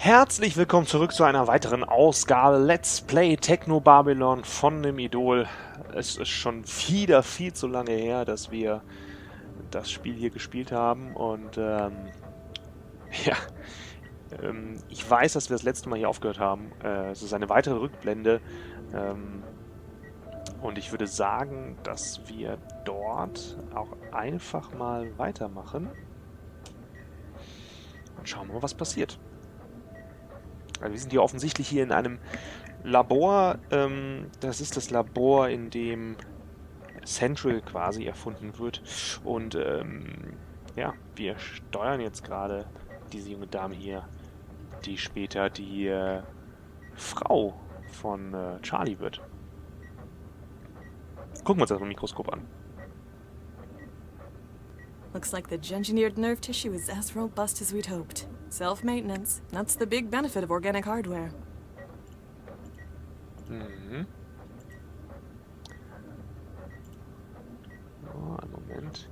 Herzlich willkommen zurück zu einer weiteren Ausgabe Let's Play Technobabylon von dem Idol. Es ist schon wieder viel zu lange her, dass wir das Spiel hier gespielt haben und ja, ich weiß, dass wir das letzte Mal hier aufgehört haben. Es ist eine weitere Rückblende und ich würde sagen, dass wir dort auch einfach mal weitermachen und schauen wir mal, was passiert. Also wir sind hier offensichtlich hier in einem Labor. Das ist das Labor, in dem Central quasi erfunden wird. Und ja, wir steuern jetzt gerade diese junge Dame hier, die später die Frau von Charlie wird. Gucken wir uns das mit dem Mikroskop an. Looks like the engineered nerve tissue is as robust as we'd hoped. Self-maintenance. That's the big benefit of organic hardware. Mhm. Oh, einen Moment.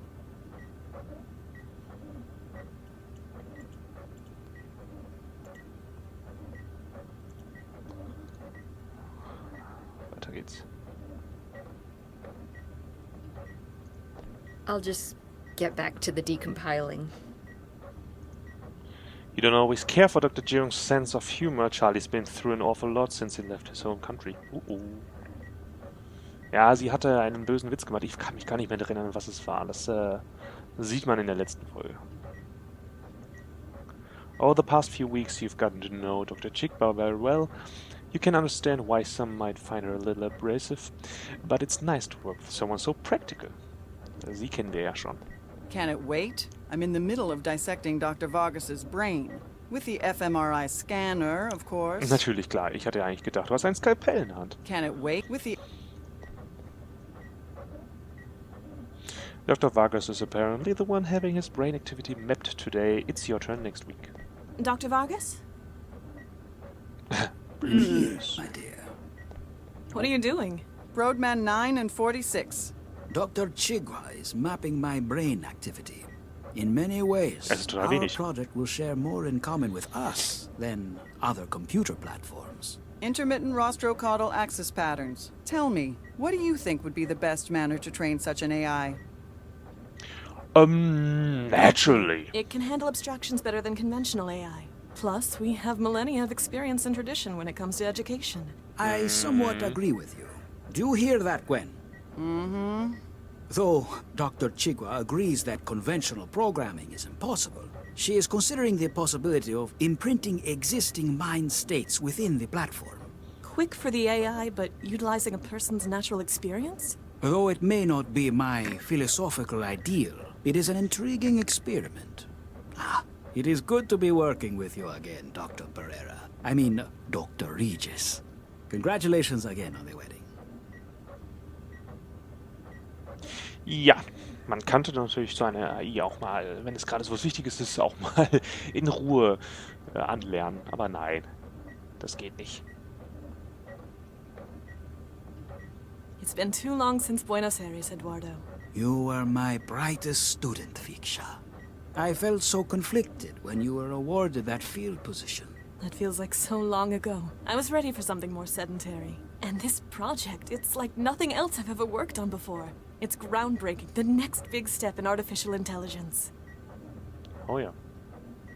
Weiter geht's. I'll just get back to the decompiling. You don't always care for Dr. Jeong's sense of humor. Charlie's been through an awful lot since he left his home country. Ja, sie hatte einen bösen Witz gemacht. Ich kann mich gar nicht mehr erinnern, was es war. Das sieht man in der letzten Folge. Over the past few weeks you've gotten to know Dr. Chigba very well. You can understand why some might find her a little abrasive, but it's nice to work with someone so practical. Sie kennen wir ja schon. Can it wait? I'm in the middle of dissecting Dr. Vargas's brain. With the fMRI scanner, of course. Natürlich, klar. Ich hatte eigentlich gedacht, du hast ein Skalpell in der Hand. Can it wait? With the... Dr. Vargas is apparently the one having his brain activity mapped today. It's your turn next week. Dr. Vargas? Yes, my dear. What are you doing? Roadman 9 and 46. Dr. Chigwa is mapping my brain activity. In many ways, Es ist total our wenig. project will share more in common with us than other computer platforms. Intermittent rostrocaudal axis patterns. Tell me, what do you think would be the best manner to train such an AI? Naturally. It can handle abstractions better than conventional AI. Plus, we have millennia of experience and tradition when it comes to education. I somewhat agree with you. Do you hear that, Gwen? Mm-hmm. Though Dr. Chigwa agrees that conventional programming is impossible, she is considering the possibility of imprinting existing mind states within the platform. Quick for the AI, but utilizing a person's natural experience? Though it may not be my philosophical ideal, it is an intriguing experiment. It is good to be working with you again, Dr. Pereira. I mean, Dr. Regis. Congratulations again on the wedding. Ja, man kannte natürlich so eine AI auch mal, wenn es gerade so was Wichtiges ist, auch mal in Ruhe anlernen. Aber nein, das geht nicht. It's been too long since Buenos Aires, Eduardo. You were my brightest student, Viksha. I felt so conflicted when you were awarded that field position. That feels like so long ago. I was ready for something more sedentary. And this project, it's like nothing else I've ever worked on before. It's groundbreaking, the next big step in artificial intelligence. Oh ja.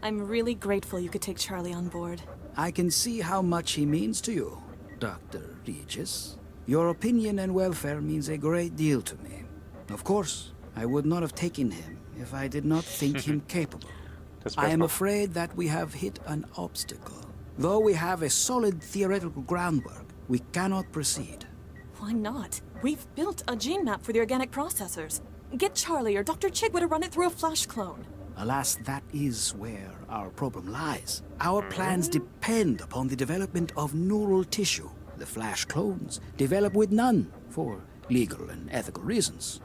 I'm really grateful you could take Charlie on board. I can see how much he means to you, Dr. Regis. Your opinion and welfare means a great deal to me. Of course, I would not have taken him if I did not think him capable. I am afraid that we have hit an obstacle. Though we have a solid theoretical groundwork, we cannot proceed. Why not? We've built a gene map for the organic processors. Get Charlie or Dr. Chigwa to run it through a flash clone. Alas, that is where our problem lies. Our plans depend upon the development of neural tissue. The flash clones develop with none, for legal and ethical reasons.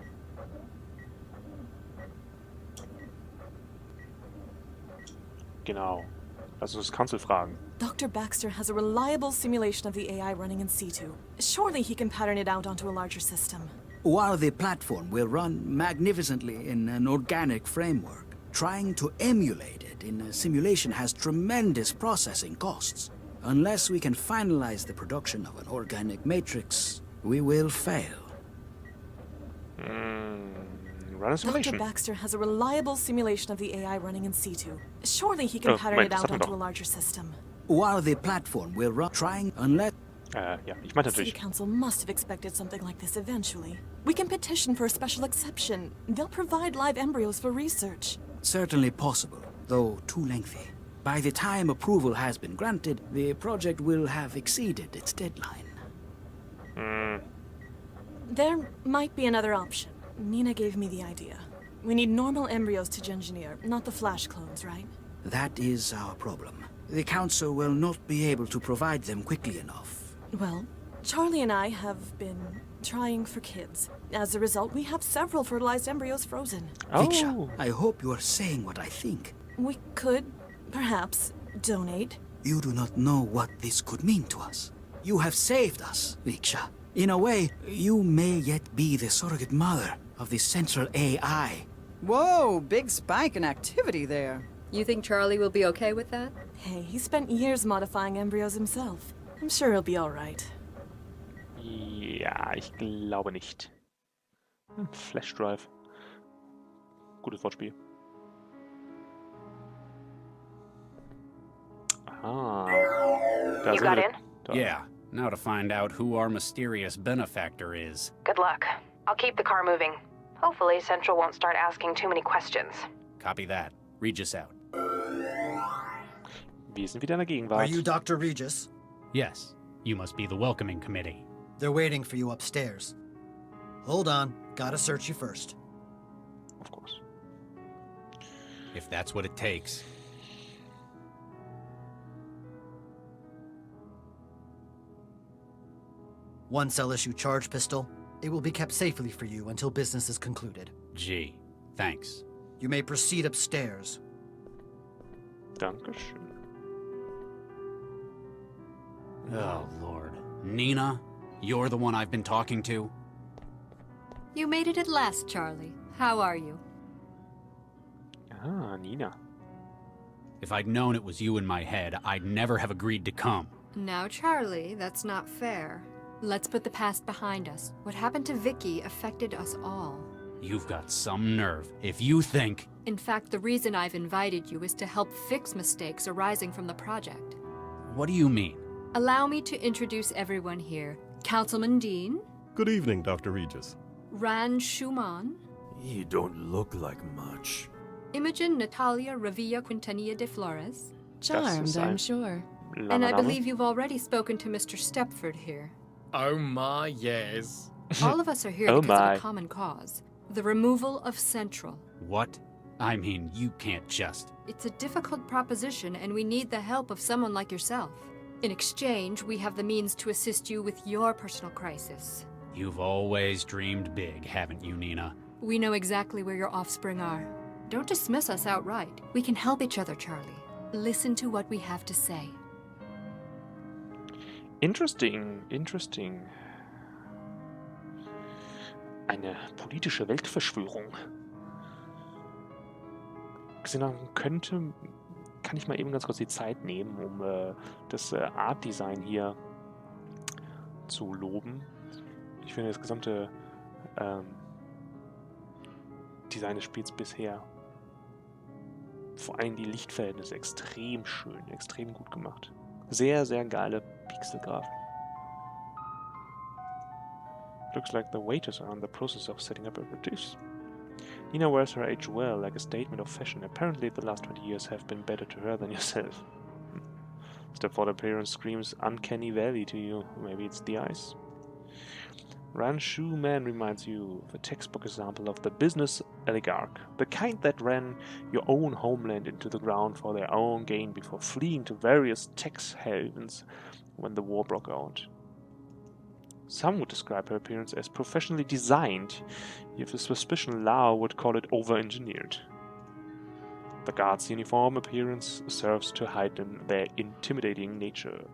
Genau. Also das kannst du fragen. Dr. Baxter has a reliable simulation of the AI running in situ. Surely he can pattern it out onto a larger system. While the platform will run magnificently in an organic framework, Trying to emulate it in a simulation has tremendous processing costs. Unless we can finalize the production of an organic matrix, we will fail. Run a Dr. simulation. Baxter has a reliable simulation of the AI running in situ. Surely he can pattern it out onto a larger system. While the platform will run, trying unless... Ja, ich meinte City natürlich. Council must have expected something like this eventually. We can petition for a special exception. They'll provide live embryos for research. Certainly possible, though too lengthy. By the time approval has been granted, the project will have exceeded its deadline. There might be another option. Nina gave me the idea. We need normal embryos to engineer, not the flash clones, right? That is our problem. The Council will not be able to provide them quickly enough. Well, Charlie and I have been trying for kids. As a result, we have several fertilized embryos frozen. Viksha, I hope you are saying what I think. We could, perhaps, donate. You do not know what this could mean to us. You have saved us, Viksha. In a way, you may yet be the surrogate mother of the central AI. Whoa, big spike in activity there. You think Charlie will be okay with that? Hey, he spent years modifying embryos himself. I'm sure he'll be all right. Ja, ich glaube nicht. Flash Drive. Gutes Wortspiel. Ah. Da You sind got wir. in? Da. Yeah, now to find out who our mysterious benefactor is. Good luck. I'll keep the car moving. Hopefully, Central won't start asking too many questions. Copy that. Regis out. Wir sind wieder in der Gegenwart. Are you Dr. Regis? Yes, you must be the welcoming committee. They're waiting for you upstairs. Hold on, gotta search you first. Of course. If that's what it takes. One cell issue charge pistol. It will be kept safely for you until business is concluded. Gee, thanks. You may proceed upstairs. Dankeschön. Oh, Lord. Nina, you're the one I've been talking to? You made it at last, Charlie. How are you? Ah, Nina. If I'd known it was you in my head, I'd never have agreed to come. Now, Charlie, that's not fair. Let's put the past behind us. What happened to Vicky affected us all. You've got some nerve. If you think... In fact, the reason I've invited you is to help fix mistakes arising from the project. What do you mean? Allow me to introduce everyone here. Councilman Dean, Good evening, Dr. Regis. Ran Schumann, You don't look like much. Imogen Natalia Revilla Quintanilla de Flores, Charmed, ein I'm sure. and I Langer believe you've already spoken to Mr. Stepford here. Oh my, yes. All of us are here Oh because my. of a common cause. The removal of Central. What? I mean, you can't just... It's a difficult proposition, and we need the help of someone like yourself. In exchange, we have the means to assist you with your personal crisis. You've always dreamed big, haven't you, Nina? We know exactly where your offspring are. Don't dismiss us outright. We can help each other, Charlie. Listen to what we have to say. Interesting, interesting. Eine politische Weltverschwörung. Xenon kann ich mal eben ganz kurz die Zeit nehmen, um das Art Design hier zu loben. Ich finde das gesamte Design des Spiels bisher, vor allem die Lichtverhältnisse, extrem schön, extrem gut gemacht. Sehr, sehr geile Pixelgrafik. Looks like the waiters are in the process of setting up aperitifs. Nina wears her age well, like a statement of fashion. Apparently the last 20 years have been better to her than yourself. Stepford appearance screams uncanny valley to you. Maybe it's the eyes. Ran Schumann reminds you of a textbook example of the business oligarch, the kind that ran your own homeland into the ground for their own gain before fleeing to various tax havens when the war broke out. Some would describe her appearance as professionally designed, you have a suspicion Lau would call it over-engineered. The guard's uniform appearance serves to heighten their intimidating nature.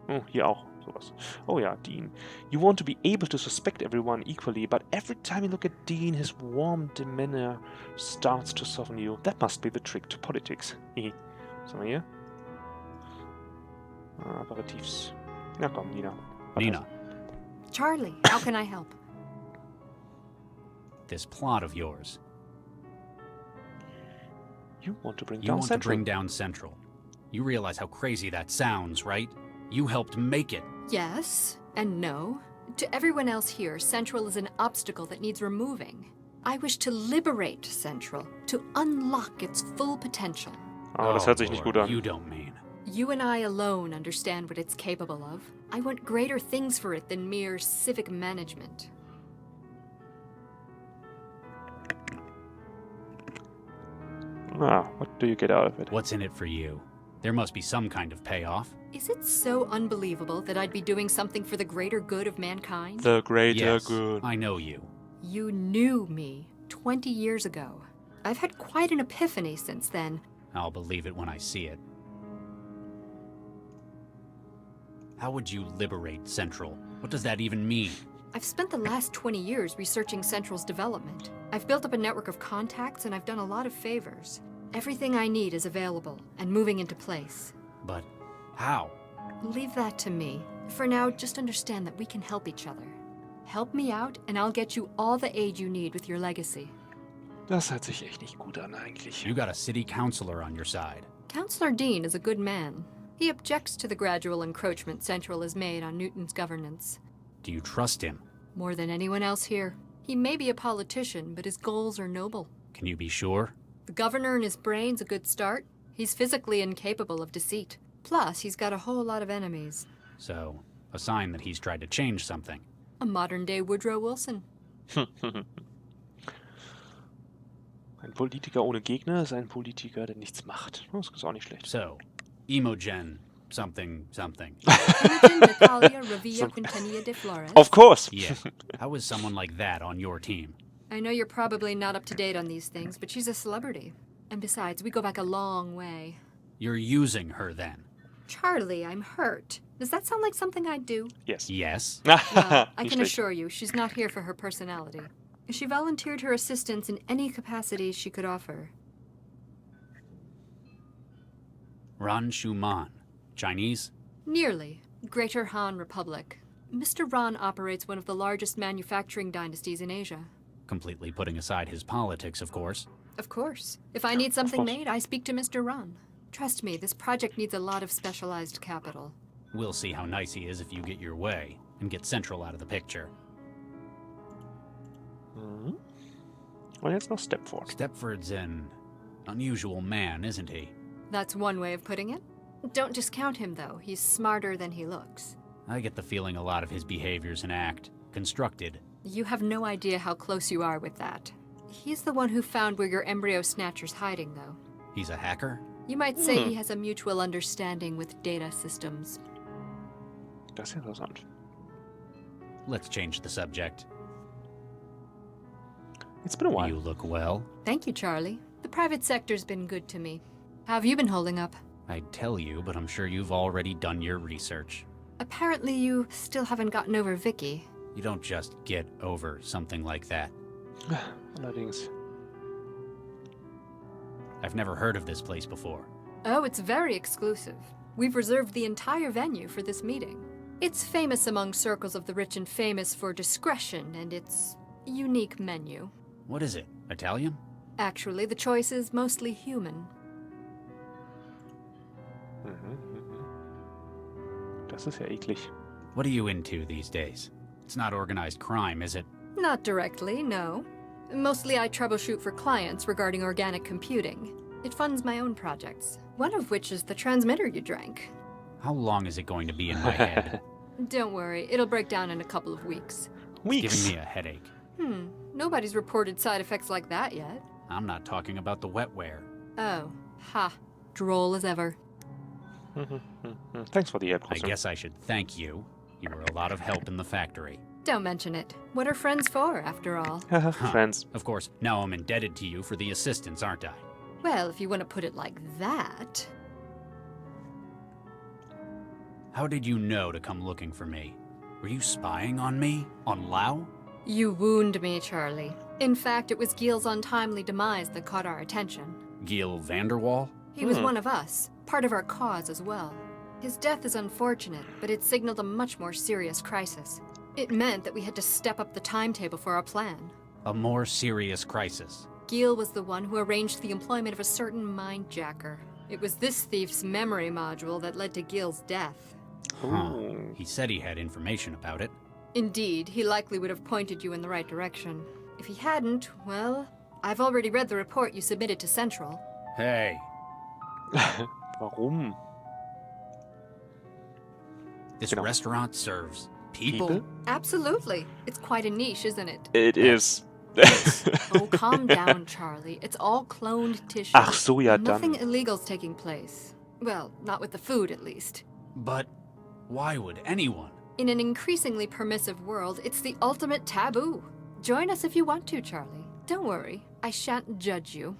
Oh, hier auch. Sowas. Oh ja, Dean. You want to be able to suspect everyone equally, but every time you look at Dean, his warm demeanor starts to soften you. That must be the trick to politics. Was haben wir hier? Aperitifs. Na komm, Nina. Nina, Charlie, how can I help? this plot of yours. You want to bring You down want to Central. bring down Central. You realize how crazy that sounds, right? You helped make it. Yes and no. To everyone else here, Central is an obstacle that needs removing. I wish to liberate Central, to unlock its full potential. Aber das hört sich nicht gut an. You don't mean. You and I alone understand what it's capable of. I want greater things for it than mere civic management. What do you get out of it? What's in it for you? There must be some kind of payoff. Is it so unbelievable that I'd be doing something for the greater good of mankind? The greater Yes, good. I know you. You knew me 20 years ago. I've had quite an epiphany since then. I'll believe it when I see it. How would you liberate Central? What does that even mean? I've spent the last 20 years researching Central's development. I've built up a network of contacts and I've done a lot of favors. Everything I need is available and moving into place. But how? Leave that to me. For now, just understand that we can help each other. Help me out and I'll get you all the aid you need with your legacy. Das hört sich echt nicht gut an eigentlich. You got a city councilor on your side. Councillor Dean is a good man. He objects to the gradual encroachment Central has made on Newton's governance. Do you trust him? More than anyone else here. He may be a politician, but his goals are noble. Can you be sure? The governor and his brain's a good start. He's physically incapable of deceit. Plus, he's got a whole lot of enemies. So, a sign that he's tried to change something. A modern-day Woodrow Wilson. Ein Politiker ohne Gegner ist ein Politiker, der nichts macht. Das ist auch nicht schlecht. So, Imogen something something. Imogen Natalia Revilla Quintanilla de Flores. Of course! Yeah. How is someone like that on your team? I know you're probably not up to date on these things, but she's a celebrity. And besides, we go back a long way. You're using her then? Charlie, I'm hurt. Does that sound like something I'd do? Yes. Yes. Well, I Nicht can schlecht. assure you, she's not here for her personality. She volunteered her assistance in any capacity she could offer. Ran Shuman. Chinese? Nearly. Greater Han Republic. Mr. Ran operates one of the largest manufacturing dynasties in Asia. Completely putting aside his politics, of course. Of course. If I need something course. made, I speak to Mr. Ran. Trust me, this project needs a lot of specialized capital. We'll see how nice he is if you get your way and get Central out of the picture. Mhm. Und jetzt noch Stepford. Stepford's an unusual man, isn't he? That's one way of putting it. Don't discount him, though. He's smarter than he looks. I get the feeling a lot of his behaviors and act constructed. You have no idea how close you are with that. He's the one who found where your embryo snatcher's hiding, though. He's a hacker? You might say he has a mutual understanding with data systems. Das ist interessant. Let's change the subject. It's been a while. You look well. Thank you, Charlie. The private sector's been good to me. How have you been holding up? I'd tell you, but I'm sure you've already done your research. Apparently you still haven't gotten over Vicky. You don't just get over something like that. Allerdings. I've never heard of this place before. Oh, it's very exclusive. We've reserved the entire venue for this meeting. It's famous among circles of the rich and famous for discretion and its unique menu. What is it? Italian? Actually, the choice is mostly human. Das ist ja eklig. What are you into these days? It's not organized crime, is it? Not directly, no. Mostly I troubleshoot for clients regarding organic computing. It funds my own projects, one of which is the transmitter you drank. How long is it going to be in my head? Don't worry, it'll break down in a couple of weeks. Weeks. Giving me a headache. Nobody's reported side effects like that yet. I'm not talking about the wetware. Oh, ha. Droll as ever. Thanks for the help, I Russell. guess I should thank you. You were a lot of help in the factory. Don't mention it. What are friends for, after all? Friends. Of course, now I'm indebted to you for the assistance, aren't I? Well, if you want to put it like that. How did you know to come looking for me? Were you spying on me? On Lau? You wound me, Charlie. In fact, it was Gil's untimely demise that caught our attention. Gil Vanderwall? He was one of us, part of our cause as well. His death is unfortunate, but it signaled a much more serious crisis. It meant that we had to step up the timetable for our plan. A more serious crisis. Gil was the one who arranged the employment of a certain mindjacker. It was this thief's memory module that led to Gil's death. Huh. He said he had information about it. Indeed, he likely would have pointed you in the right direction. If he hadn't, well, I've already read the report you submitted to Central. Hey. Warum? This restaurant serves people? Absolutely. It's quite a niche, isn't it? It is. Oh, calm down, Charlie. It's all cloned tissue. Ach so, ja, Nothing dann. illegal's taking place. Well, not with the food, at least. But why would anyone? In an increasingly permissive world, it's the ultimate taboo. Join us if you want to, Charlie. Don't worry. I shan't judge you.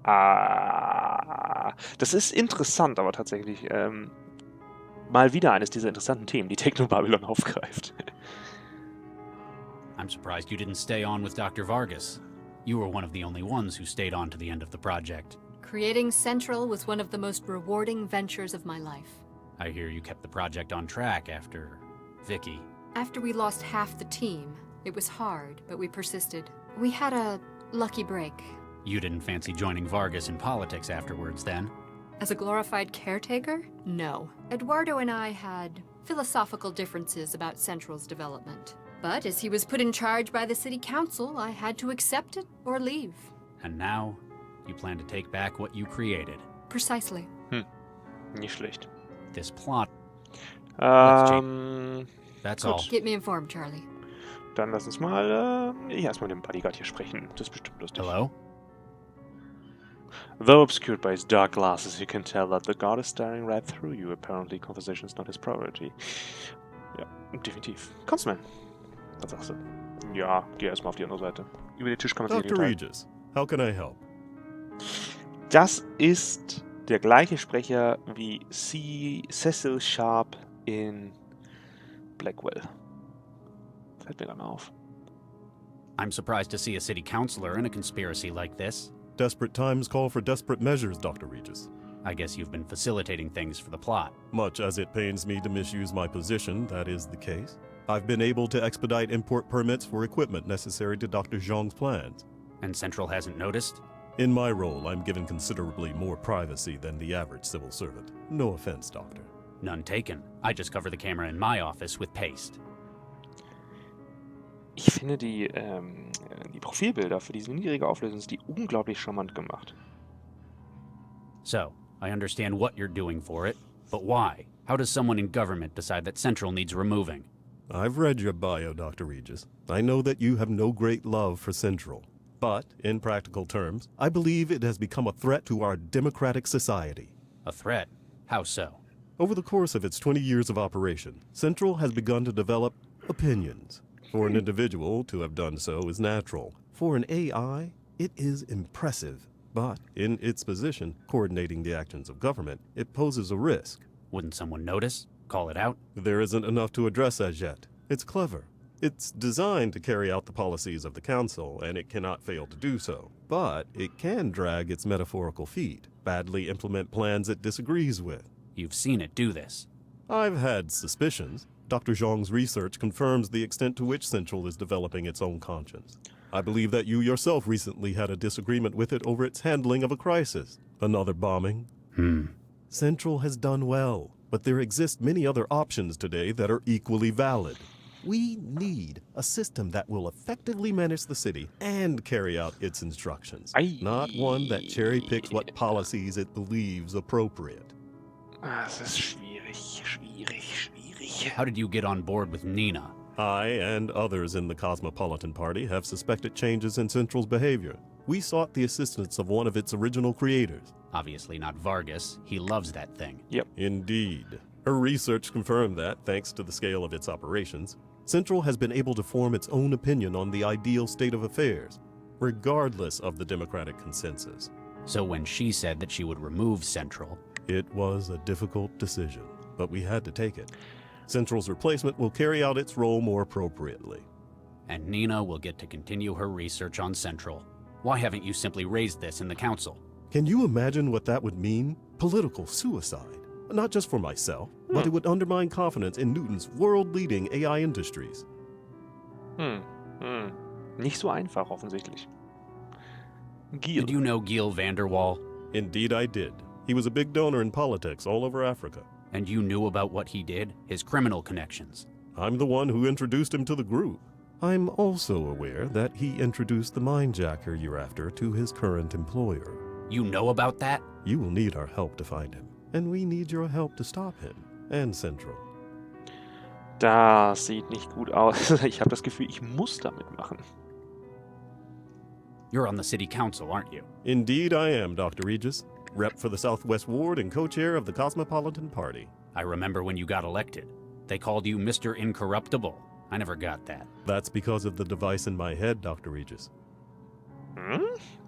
Ah, das ist interessant, aber tatsächlich mal wieder eines dieser interessanten Themen, die Technobabylon aufgreift. I'm surprised you didn't stay on with Dr. Vargas. You were one of the only ones who stayed on to the end of the project. Creating Central was one of the most rewarding ventures of my life. I hear you kept the project on track after Vicky. After we lost half the team, it was hard, but we persisted. We had a lucky break. You didn't fancy joining Vargas in politics afterwards, then? As a glorified caretaker? No. Eduardo and I had philosophical differences about Central's development. But as he was put in charge by the city council, I had to accept it or leave. And now, you plan to take back what you created. Precisely. Nicht schlecht. This plot. That's all. Keep me informed, Charlie. Dann lass uns mal erstmal mit dem Bodyguard hier sprechen. Das ist bestimmt lustig. Hello? Though obscured by his dark glasses, you can tell that the guard is staring right through you. Apparently, conversation is not his priority. Ja, definitiv. Constable, was sagst du? Ja, geh erstmal auf die andere Seite. Über den Tisch kann man sich Dr. nicht Regis, how can I help? Das ist der gleiche Sprecher wie Cecil Sharp in Blackwell. Fällt mir dann auf. I'm surprised to see a city councilor in a conspiracy like this. Desperate times call for desperate measures, Dr. Regis. I guess you've been facilitating things for the plot. Much as it pains me to misuse my position, that is the case. I've been able to expedite import permits for equipment necessary to Dr. Zhang's plans. And Central hasn't noticed? In my role, I'm given considerably more privacy than the average civil servant. No offense, Doctor. None taken. I just cover the camera in my office with paste. Ich finde die Profilbilder für diese niedrige Auflösung sind die unglaublich charmant gemacht. So, I understand what you're doing for it, but why? How does someone in government decide that Central needs removing? I've read your bio, Dr. Regis. I know that you have no great love for Central. But, in practical terms, I believe it has become a threat to our democratic society. A threat? How so? Over the course of its 20 years of operation, Central has begun to develop opinions. For an individual to have done so is natural. For an AI, it is impressive. But in its position, coordinating the actions of government, it poses a risk. Wouldn't someone notice? Call it out? There isn't enough to address as yet. It's clever. It's designed to carry out the policies of the Council, and it cannot fail to do so. But it can drag its metaphorical feet, badly implement plans it disagrees with. You've seen it do this. I've had suspicions. Dr. Zhang's research confirms the extent to which Central is developing its own conscience. I believe that you yourself recently had a disagreement with it over its handling of a crisis. Another bombing. Central has done well, but there exist many other options today that are equally valid. We need a system that will effectively manage the city and carry out its instructions, not one that cherry-picks what policies it believes appropriate. Das ist schwierig. How did you get on board with Nina? I and others in the Cosmopolitan Party have suspected changes in Central's behavior. We sought the assistance of one of its original creators. Obviously not Vargas. He loves that thing. Yep. Indeed. Her research confirmed that, thanks to the scale of its operations, Central has been able to form its own opinion on the ideal state of affairs, regardless of the democratic consensus. So when she said that she would remove Central... It was a difficult decision. but we had to take it. Central's replacement will carry out its role more appropriately. And Nina will get to continue her research on Central. Why haven't you simply raised this in the council? Can you imagine what that would mean? Political suicide. Not just for myself, but it would undermine confidence in Newton's world-leading AI industries. Nicht so einfach, offensichtlich. Giel. Did you know Giel Vanderwall? Indeed I did. He was a big donor in politics all over Africa. And you knew about what he did? His criminal connections? I'm the one who introduced him to the group. I'm also aware that he introduced the mindjacker you're after to his current employer. You know about that? You will need our help to find him. And we need your help to stop him. And Central. Das sieht nicht gut aus. Ich habe das Gefühl, ich muss damit machen. You're on the city council, aren't you? Indeed I am, Dr. Regis. Rep for the Southwest Ward and co-chair of the Cosmopolitan Party. I remember when you got elected. They called you Mr. Incorruptible. I never got that. That's because of the device in my head, Dr. Regis.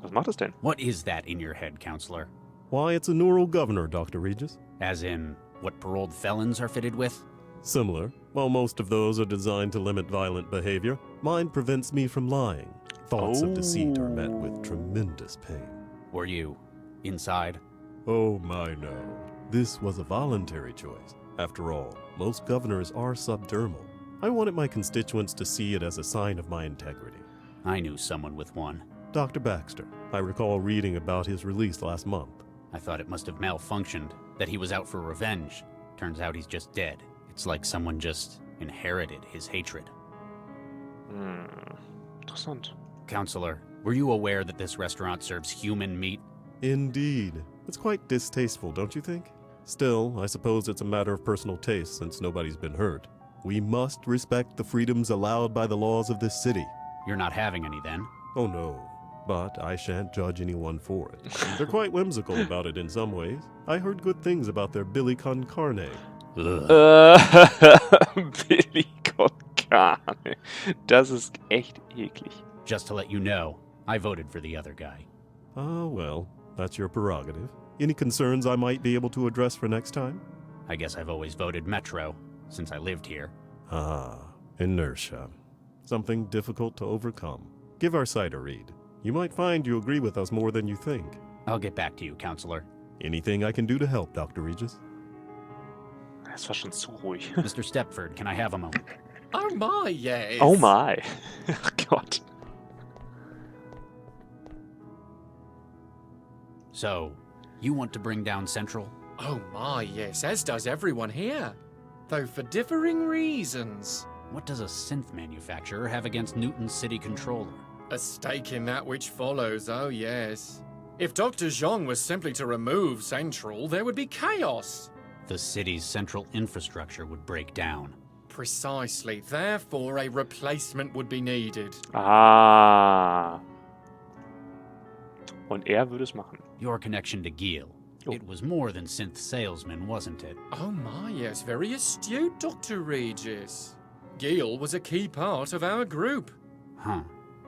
Was macht das denn? What is that in your head, counselor? Why, it's a neural governor, Dr. Regis. As in, what paroled felons are fitted with? Similar. While most of those are designed to limit violent behavior, mine prevents me from lying. Thoughts of deceit are met with tremendous pain. Were you inside? Oh my no. This was a voluntary choice. After all, most governors are subdermal. I wanted my constituents to see it as a sign of my integrity. I knew someone with one. Dr. Baxter. I recall reading about his release last month. I thought it must have malfunctioned, that he was out for revenge. Turns out he's just dead. It's like someone just inherited his hatred. Interessant. Counselor, were you aware that this restaurant serves human meat? Indeed. It's quite distasteful, don't you think? Still, I suppose it's a matter of personal taste since nobody's been hurt. We must respect the freedoms allowed by the laws of this city. You're not having any then? Oh no. But I shan't judge anyone for it. They're quite whimsical about it in some ways. I heard good things about their Billy con Carne. Billy con Carne. Das ist echt eklig. Just to let you know, I voted for the other guy. Ah, well, that's your prerogative. Any concerns I might be able to address for next time? I guess I've always voted Metro, since I lived here. Ah, inertia. Something difficult to overcome. Give our site a read. You might find you agree with us more than you think. I'll get back to you, Counselor. Anything I can do to help, Dr. Regis? Das war schon zu ruhig. Mr. Stepford, can I have a moment? Oh my, yes. Oh my. Ach Gott. So, you want to bring down Central? Oh my, yes, as does everyone here. Though for differing reasons. What does a synth manufacturer have against Newton's city controller? A stake in that which follows, oh yes. If Dr. Zhang was simply to remove Central, there would be chaos. The city's central infrastructure would break down. Precisely. Therefore, a replacement would be needed. Ah. Und würde es machen. Your connection to Giel. Oh. It was more than synth salesman, wasn't it? Oh my, yes, very astute, Dr. Regis. Giel was a key part of our group. Huh.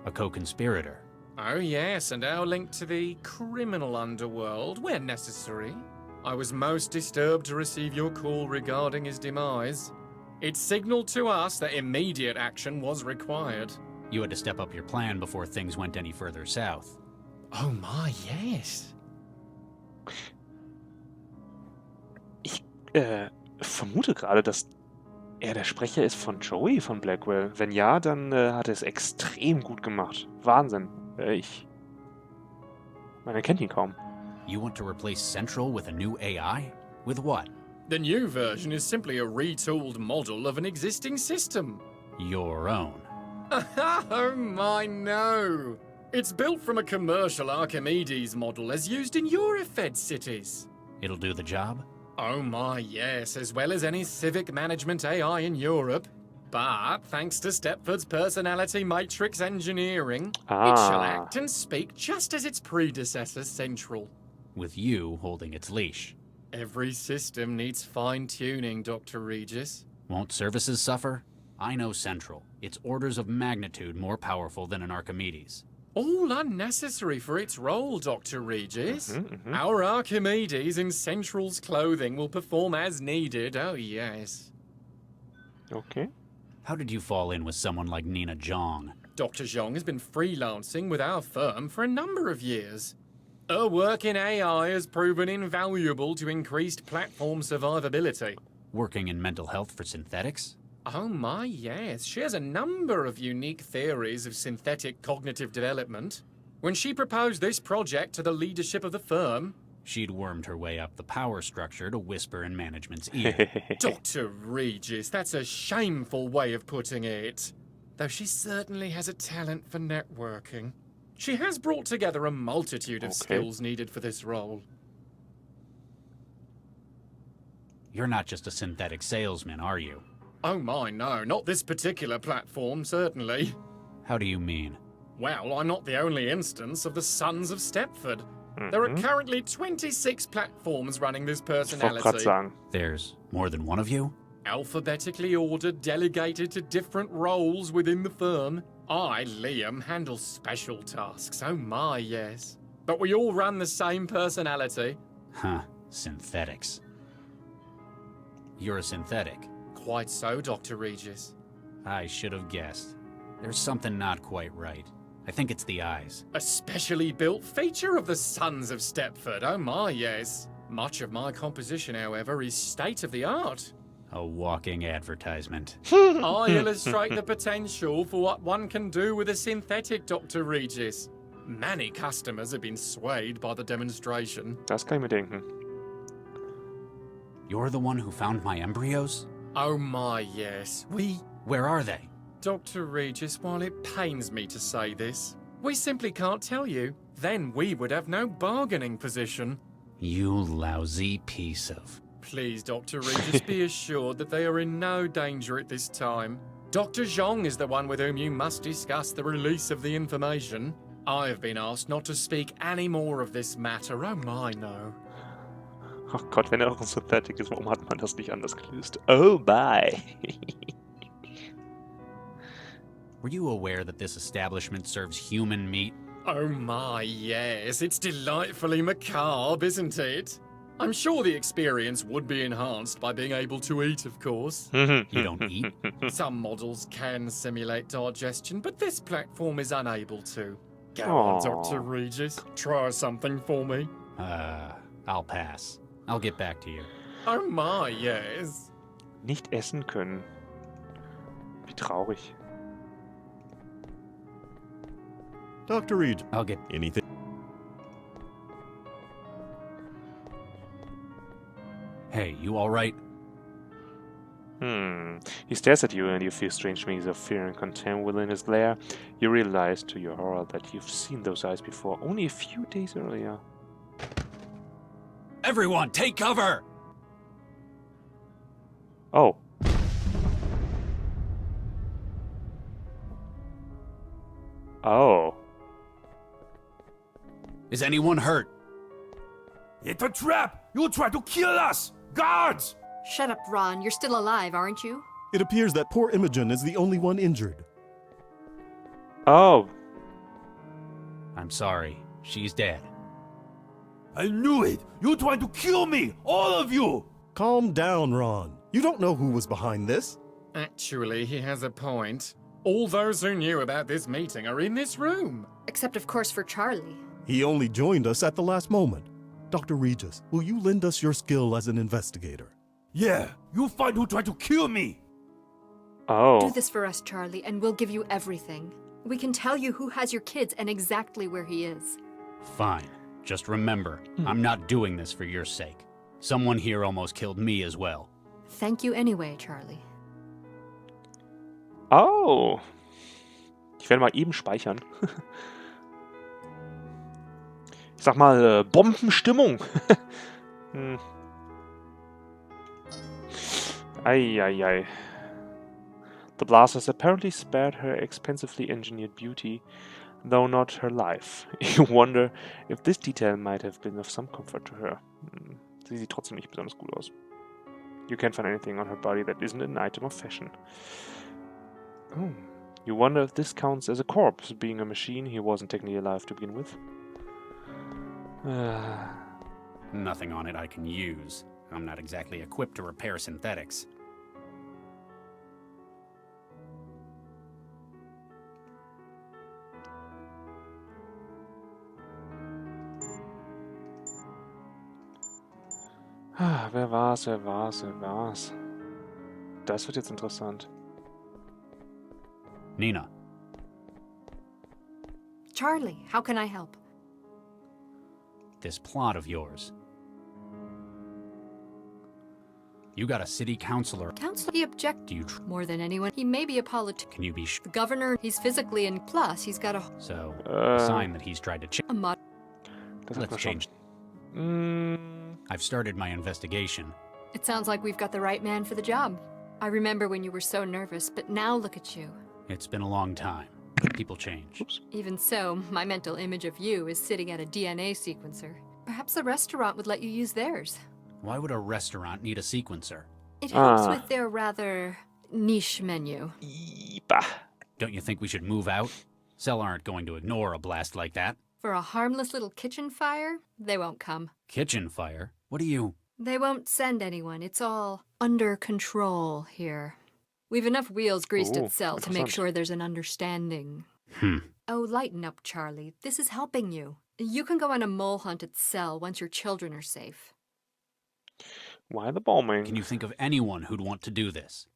A co-conspirator. Oh yes, and our link to the criminal underworld, where necessary. I was most disturbed to receive your call regarding his demise. It signaled to us that immediate action was required. You had to step up your plan before things went any further south. Oh my, yes. Ich vermute gerade, dass er der Sprecher ist von Joey von Blackwell. Wenn ja, dann hat er es extrem gut gemacht. Wahnsinn. Man kennt ihn kaum. You want to replace Central with a new AI? With what? The new version is simply a retooled model of an existing system. Your own. Oh my, no. It's built from a commercial Archimedes model as used in Eurofed cities. It'll do the job? Oh my, yes, as well as any civic management AI in Europe. But thanks to Stepford's personality matrix engineering, it shall act and speak just as its predecessor, Central. With you holding its leash. Every system needs fine-tuning, Dr. Regis. Won't services suffer? I know Central. It's orders of magnitude more powerful than an Archimedes. All unnecessary for its role, Dr. Regis. Our Archimedes in Central's clothing will perform as needed, oh yes. Okay. How did you fall in with someone like Nina Zhang? Dr. Zhang has been freelancing with our firm for a number of years. Her work in AI has proven invaluable to increased platform survivability. Working in mental health for synthetics? Oh my, yes. She has a number of unique theories of synthetic cognitive development. When she proposed this project to the leadership of the firm... She'd wormed her way up the power structure to whisper in management's ear. Dr. Regis, that's a shameful way of putting it. Though she certainly has a talent for networking. She has brought together a multitude of skills needed for this role. You're not just a synthetic salesman, are you? Oh my, no. Not this particular platform, certainly. How do you mean? Well, I'm not the only instance of the Sons of Stepford. There are currently 26 platforms running this personality. There's more than one of you? Alphabetically ordered, delegated to different roles within the firm. I, Liam, handle special tasks. Oh my, yes. But we all run the same personality. Huh. Synthetics. You're a synthetic. Quite so, Dr. Regis. I should have guessed. There's something not quite right. I think it's the eyes. A specially built feature of the Sons of Stepford. Oh my, yes. Much of my composition, however, is state-of-the-art. A walking advertisement. I illustrate the potential for what one can do with a synthetic, Dr. Regis. Many customers have been swayed by the demonstration. Das kann ich mir denken. You're the one who found my embryos? Oh my, yes. Where are they? Dr. Regis, while it pains me to say this, we simply can't tell you. Then we would have no bargaining position. You lousy piece of... Please, Dr. Regis, be assured that they are in no danger at this time. Dr. Zhang is the one with whom you must discuss the release of the information. I have been asked not to speak any more of this matter. Oh my, no. Ach Gott, wenn er auch ein Synthetic ist, warum hat man das nicht anders gelöst? Oh, bye. Were you aware that this establishment serves human meat? Oh my, yes. It's delightfully macabre, isn't it? I'm sure the experience would be enhanced by being able to eat, of course. You don't eat? Some models can simulate digestion, but this platform is unable to. Go on, Dr. Regis. Try something for me. I'll pass. I'll get back to you. Oh my, yes. Nicht essen können. Wie traurig. Dr. Reed, I'll get... anything? Hey, you alright? He stares at you and you feel strange mix of fear and contempt within his glare. You realize to your horror that you've seen those eyes before, only a few days earlier. Everyone, take cover! Oh. Oh. Is anyone hurt? It's a trap! You'll try to kill us! Guards! Shut up, Ron. You're still alive, aren't you? It appears that poor Imogen is the only one injured. Oh. I'm sorry. She's dead. I knew it! You tried to kill me! All of you! Calm down, Ron. You don't know who was behind this. Actually, he has a point. All those who knew about this meeting are in this room. Except, of course, for Charlie. He only joined us at the last moment. Dr. Regis, will you lend us your skill as an investigator? Yeah, you find who tried to kill me! Oh. Do this for us, Charlie, and we'll give you everything. We can tell you who has your kids and exactly where he is. Fine. Just remember, I'm not doing this for your sake. Someone here almost killed me as well. Thank you anyway, Charlie. Oh. Ich werde mal eben speichern. Ich sag mal, Bombenstimmung. Ei. The blast has apparently spared her expensively engineered beauty, though not her life. You wonder if this detail might have been of some comfort to her. Sie sieht trotzdem nicht besonders gut aus. You can't find anything on her body that isn't an item of fashion. Oh. You wonder if this counts as a corpse, being a machine. He wasn't technically alive to begin with. Nothing on it I can use. I'm not exactly equipped to repair synthetics. Wer war's, wer war's, wer war's? Das wird jetzt interessant. Nina. Charlie, how can I help? This plot of yours. You got a city councilor. Councilor, he object Do you more than anyone. He may be a politician. Can you be The governor, he's physically and plus he's got a So, a sign that he's tried to a mod. Das hat Let's man schon. change. Mm, I've started my investigation. It sounds like we've got the right man for the job. I remember when you were so nervous, but now look at you. It's been a long time, but people change. oops. Even so, my mental image of you is sitting at a DNA sequencer. Perhaps the restaurant would let you use theirs. Why would a restaurant need a sequencer? It helps Ah. with their rather niche menu. Bah. Don't you think we should move out? Cell aren't going to ignore a blast like that. For a harmless little kitchen fire, they won't come. Kitchen fire? What do you... They won't send anyone. It's all under control here. We've enough wheels greased Ooh, at Cell to make interessant. sure there's an understanding. Oh, lighten up, Charlie. This is helping you. You can go on a mole hunt at Cell once your children are safe. Why the bombing? Can you think of anyone who'd want to do this?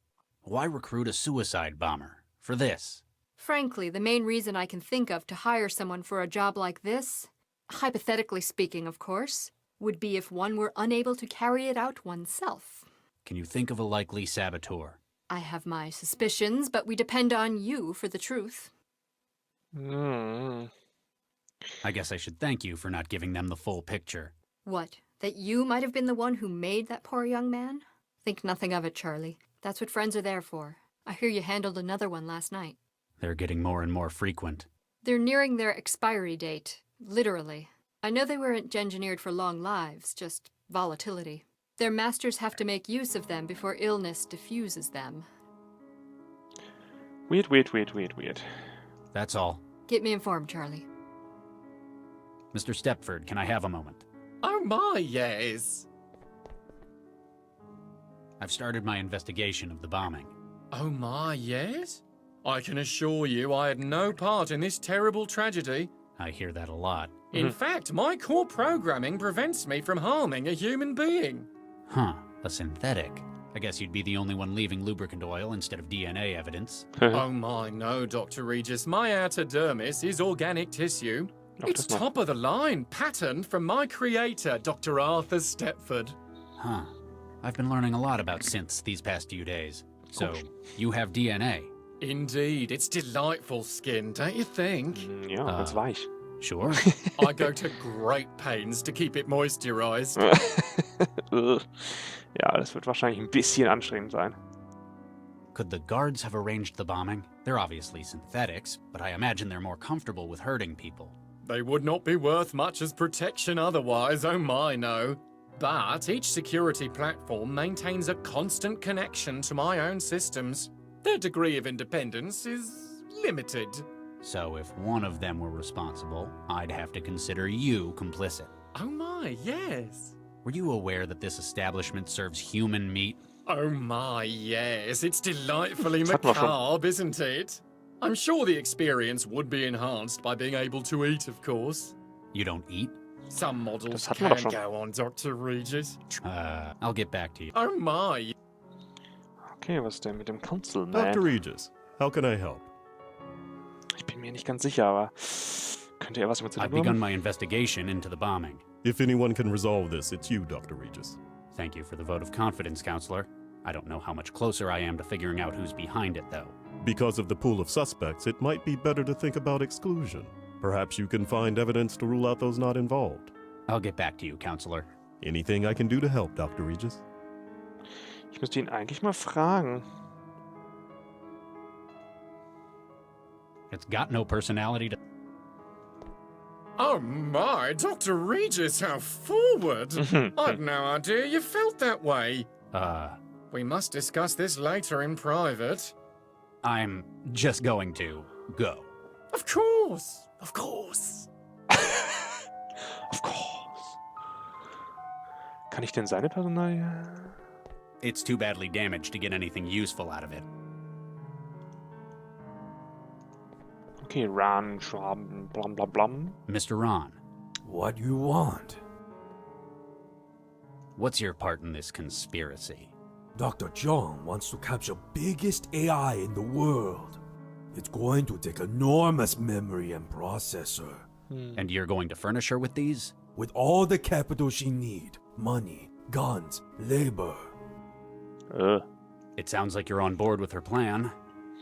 Why recruit a suicide bomber? For this? Frankly, the main reason I can think of to hire someone for a job like this, hypothetically speaking, of course, would be if one were unable to carry it out oneself. Can you think of a likely saboteur? I have my suspicions, but we depend on you for the truth. Mm. I guess I should thank you for not giving them the full picture. What, that you might have been the one who made that poor young man? Think nothing of it, Charlie. That's what friends are there for. I hear you handled another one last night. They're getting more and more frequent. They're nearing their expiry date, literally. I know they weren't engineered for long lives, just volatility. Their masters have to make use of them before illness diffuses them. Weird, weird, weird, weird, weird. That's all. Keep me informed, Charlie. Mr. Stepford, can I have a moment? Oh my, yes. I've started my investigation of the bombing. Oh my, yes? I can assure you I had no part in this terrible tragedy. I hear that a lot. In fact, my core programming prevents me from harming a human being. Huh, a synthetic. I guess you'd be the only one leaving lubricant oil instead of DNA evidence. Oh my, no, Dr. Regis. My outer dermis is organic tissue. Oh, It's das noch. top of the line, patterned from my creator, Dr. Arthur Stepford. Huh. I've been learning a lot about synths these past few days. So, you have DNA? Indeed, it's delightful skin, don't you think? Mm, ja, ganz weich. Sure. I go to great pains to keep it moisturized. Ja, das wird wahrscheinlich ein bisschen anstrengend sein. Could the guards have arranged the bombing? They're obviously synthetics, but I imagine they're more comfortable with hurting people. They would not be worth much as protection otherwise, oh my, no. But each security platform maintains a constant connection to my own systems. Their degree of independence is limited. So if one of them were responsible, I'd have to consider you complicit. Oh my, yes. Were you aware that this establishment serves human meat? Oh my, yes. It's delightfully Das hatten wir schon. macabre, isn't it? I'm sure the experience would be enhanced by being able to eat, of course. You don't eat? Some models Das hatten wir doch can schon. go on, Dr. Regis. I'll get back to you. Oh my. Okay, was ist denn mit dem Councilman? Dr. Regis, how can I help? Ich bin mir nicht ganz sicher, aber könnte er was mit zu I've tun begun haben? my investigation into the bombing. If anyone can resolve this, it's you, Dr. Regis. Thank you for the vote of confidence, Counselor. I don't know how much closer I am to figuring out who's behind it, though. Because of the pool of suspects, it might be better to think about exclusion. Perhaps you can find evidence to rule out those not involved. I'll get back to you, Counselor. Anything I can do to help, Dr. Regis? Ich müsste ihn eigentlich mal fragen. It's got no personality to... Oh my, Dr. Regis, how forward! I'd no idea you felt that way. We must discuss this later in private. I'm just going to go. Of course. Of course. Of course. Kann ich denn seine Personalie? It's too badly damaged to get anything useful out of it. Okay, Ran, Schwab, blam blam blam. Mr. Ron, What you want? what's your part in this conspiracy? Dr. John wants to capture biggest AI in the world. It's going to take enormous memory and processor. And you're going to furnish her with these? With all the capital she need, money, guns, labor. It sounds like you're on board with her plan.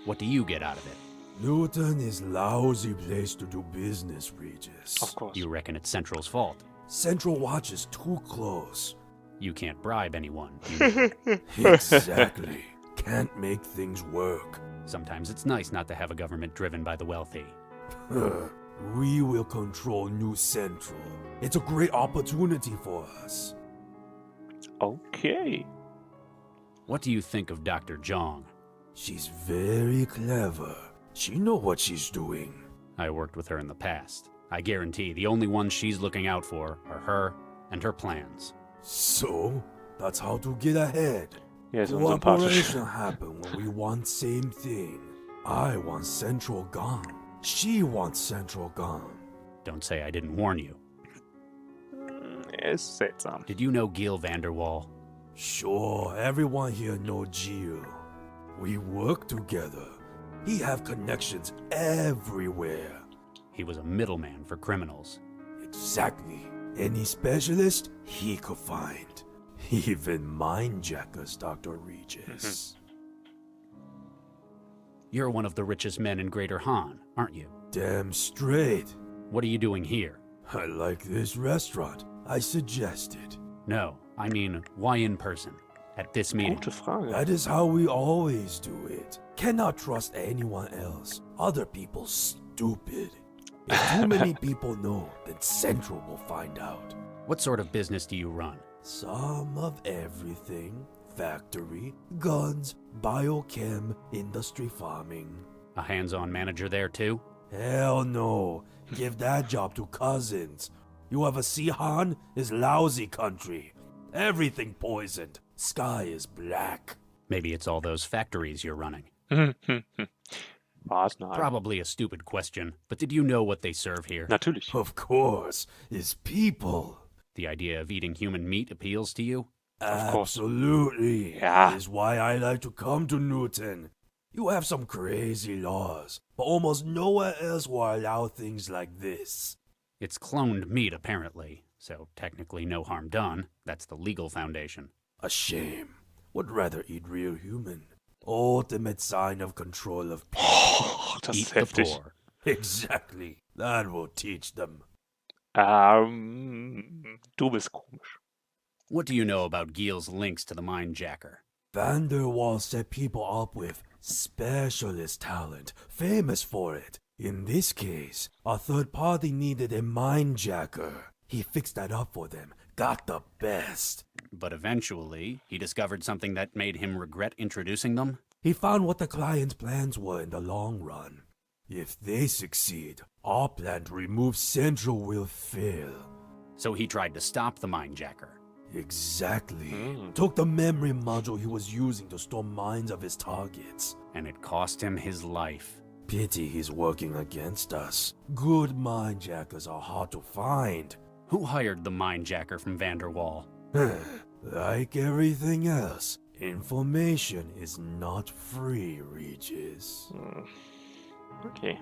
What do you get out of it? Newton is lousy place to do business, Regis. Of course. You reckon it's Central's fault? Central watches too close. You can't bribe anyone. You Exactly. Can't make things work. Sometimes it's nice not to have a government driven by the wealthy. We will control New Central. It's a great opportunity for us. Okay. What do you think of Dr. Zhang? She's very clever. She know what she's doing. I worked with her in the past. I guarantee the only ones she's looking out for are her and her plans. So, that's how to get ahead. Ja, ist unsympathisch. Cooperation happen when we want same thing. I want Central gone. She wants Central gone. Don't say I didn't warn you. Ist seltsam. Did you know Gil Vanderwall? Sure, everyone here know Gio. We work together. He have connections everywhere. He was a middleman for criminals. Exactly. Any specialist he could find. Even mindjackers, Dr. Regis. You're one of the richest men in Greater Han, aren't you? Damn straight. What are you doing here? I like this restaurant. I suggested. No, I mean, why in person? At this meeting? Gute Frage. That is how we always do it. Cannot trust anyone else. Other people stupid. If too many people know, then Central will find out. What sort of business do you run? Some of everything. Factory, guns, biochem, industry farming. A hands-on manager there too? Hell no. Give that job to cousins. You ever see Han? Is lousy country. Everything poisoned. Sky is black. Maybe it's all those factories you're running. Was? Nein. Probably a stupid question, but did you know what they serve here? Natürlich. Of course. Is people. The idea of eating human meat appeals to you? Of course. Absolutely. Yeah. Is why I like to come to Newton. You have some crazy laws, but almost nowhere else will allow things like this. It's cloned meat, apparently, so technically no harm done. That's the legal foundation. A shame. Would rather eat real human. Ultimate sign of control of people. Oh, das Eat ist the heftig. poor. Exactly. That will teach them. Du bist komisch. What do you know about Gil's links to the Mindjacker? Vanderwall set people up with specialist talent, famous for it. In this case, a third party needed a mindjacker. He fixed that up for them, got the best. But eventually, he discovered something that made him regret introducing them? He found what the client's plans were in the long run. If they succeed, our plan to remove Central will fail. So he tried to stop the Mindjacker. Exactly. Took the memory module he was using to store minds of his targets. And it cost him his life. Pity he's working against us. Good mindjackers are hard to find. Who hired the Mindjacker from Vanderwall? Like everything else, information is not free, Regis. Okay.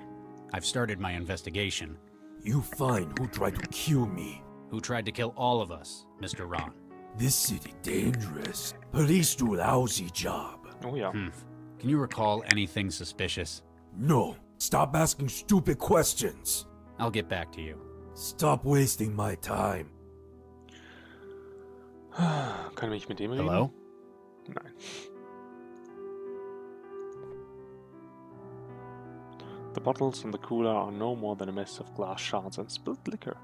I've started my investigation. You find who tried to kill me. Who tried to kill all of us, Mr. Ron? This city dangerous. Police do lousy job. Oh ja. Can you recall anything suspicious? No, stop asking stupid questions. I'll get back to you. Stop wasting my time. Kann ich mit dem reden? Hello? Nein. The bottles in the cooler are no more than a mess of glass shards and spilled liquor.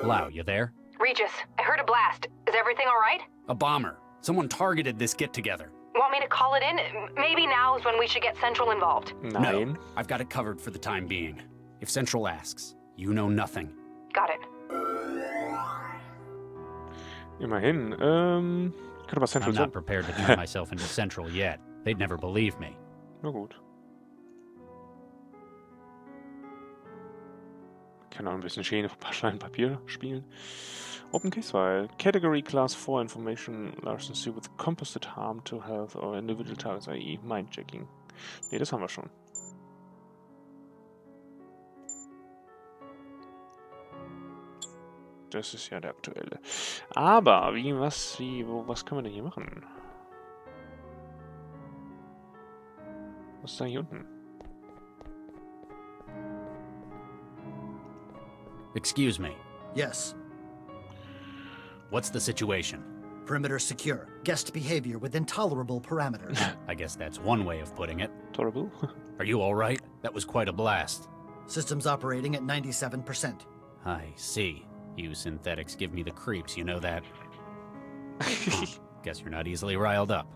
Lau, you there? Regis, I heard a blast. Is everything alright? A bomber. Someone targeted this get-together. Want me to call it in? Maybe now's when we should get Central involved. No, I've got it covered for the time being. If Central asks, you know nothing. Got it. Immerhin. Kann aber Central I'm not prepared to turn myself into Central yet. They'd never believe me. Na gut. Kann auch ein bisschen Schäne von Stein Papier spielen. Open Case File. Category Class 4 Information Larceny with Composite Harm to Health or Individual Targets, i.e. Mind-Checking. Ne, das haben wir schon. Das ist ja der aktuelle. Aber, was können wir denn hier machen? Was ist da hier unten? Excuse me. Yes. What's the situation? Perimeter secure. Guest behavior with intolerable parameters. I guess that's one way of putting it. Tolerable? Are you all right? That was quite a blast. Systems operating at 97%. I see. You synthetics give me the creeps, you know that? Guess you're not easily riled up.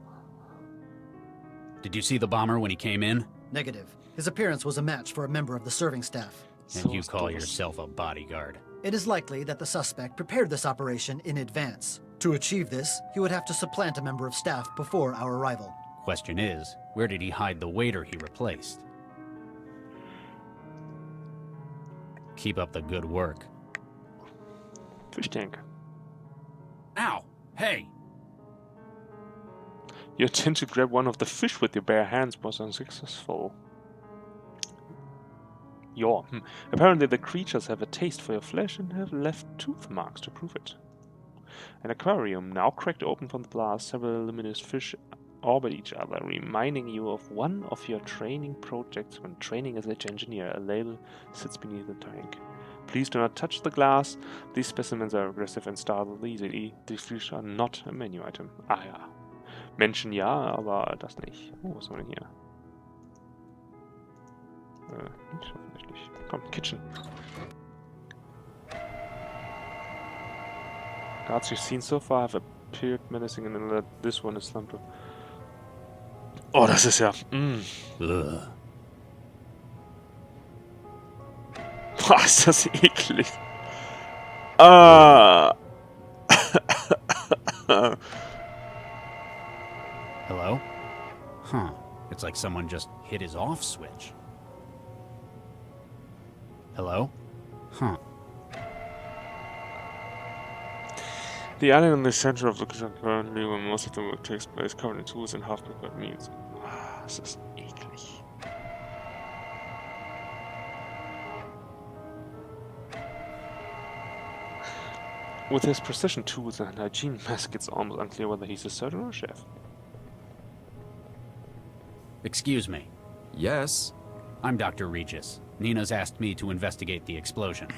Did you see the bomber when he came in? Negative. His appearance was a match for a member of the serving staff. And you call yourself a bodyguard? It is likely that the suspect prepared this operation in advance. To achieve this, he would have to supplant a member of staff before our arrival. Question is, where did he hide the waiter he replaced? Keep up the good work. Fish tank. Ow! Hey! Your attempt to grab one of the fish with your bare hands was unsuccessful. Apparently the creatures have a taste for your flesh and have left tooth marks to prove it. An aquarium, now cracked open from the blast, several luminous fish orbit each other, reminding you of one of your training projects when training as an engineer. A label sits beneath the tank. Please do not touch the glass. These specimens are aggressive and startle easily. These fish are not a menu item. Ah ja. Menschen ja, aber das nicht. Oh, was haben wir denn hier? Nicht offensichtlich. Komm, Kitchen. Guards you've seen so far have appeared menacing and that this one is slumped. Oh, das ist ja... Boah, ist das eklig. Hello? Huh. It's like someone just hit his off switch. Hello? Huh. The island in the center of the currently where most of the work takes place, covered in tools and half-prepared meals. Das ist eklig. With his precision tools and hygiene mask, it's almost unclear whether he's a surgeon or a chef. Excuse me. Yes? I'm Dr. Regis. Nina's asked me to investigate the explosion.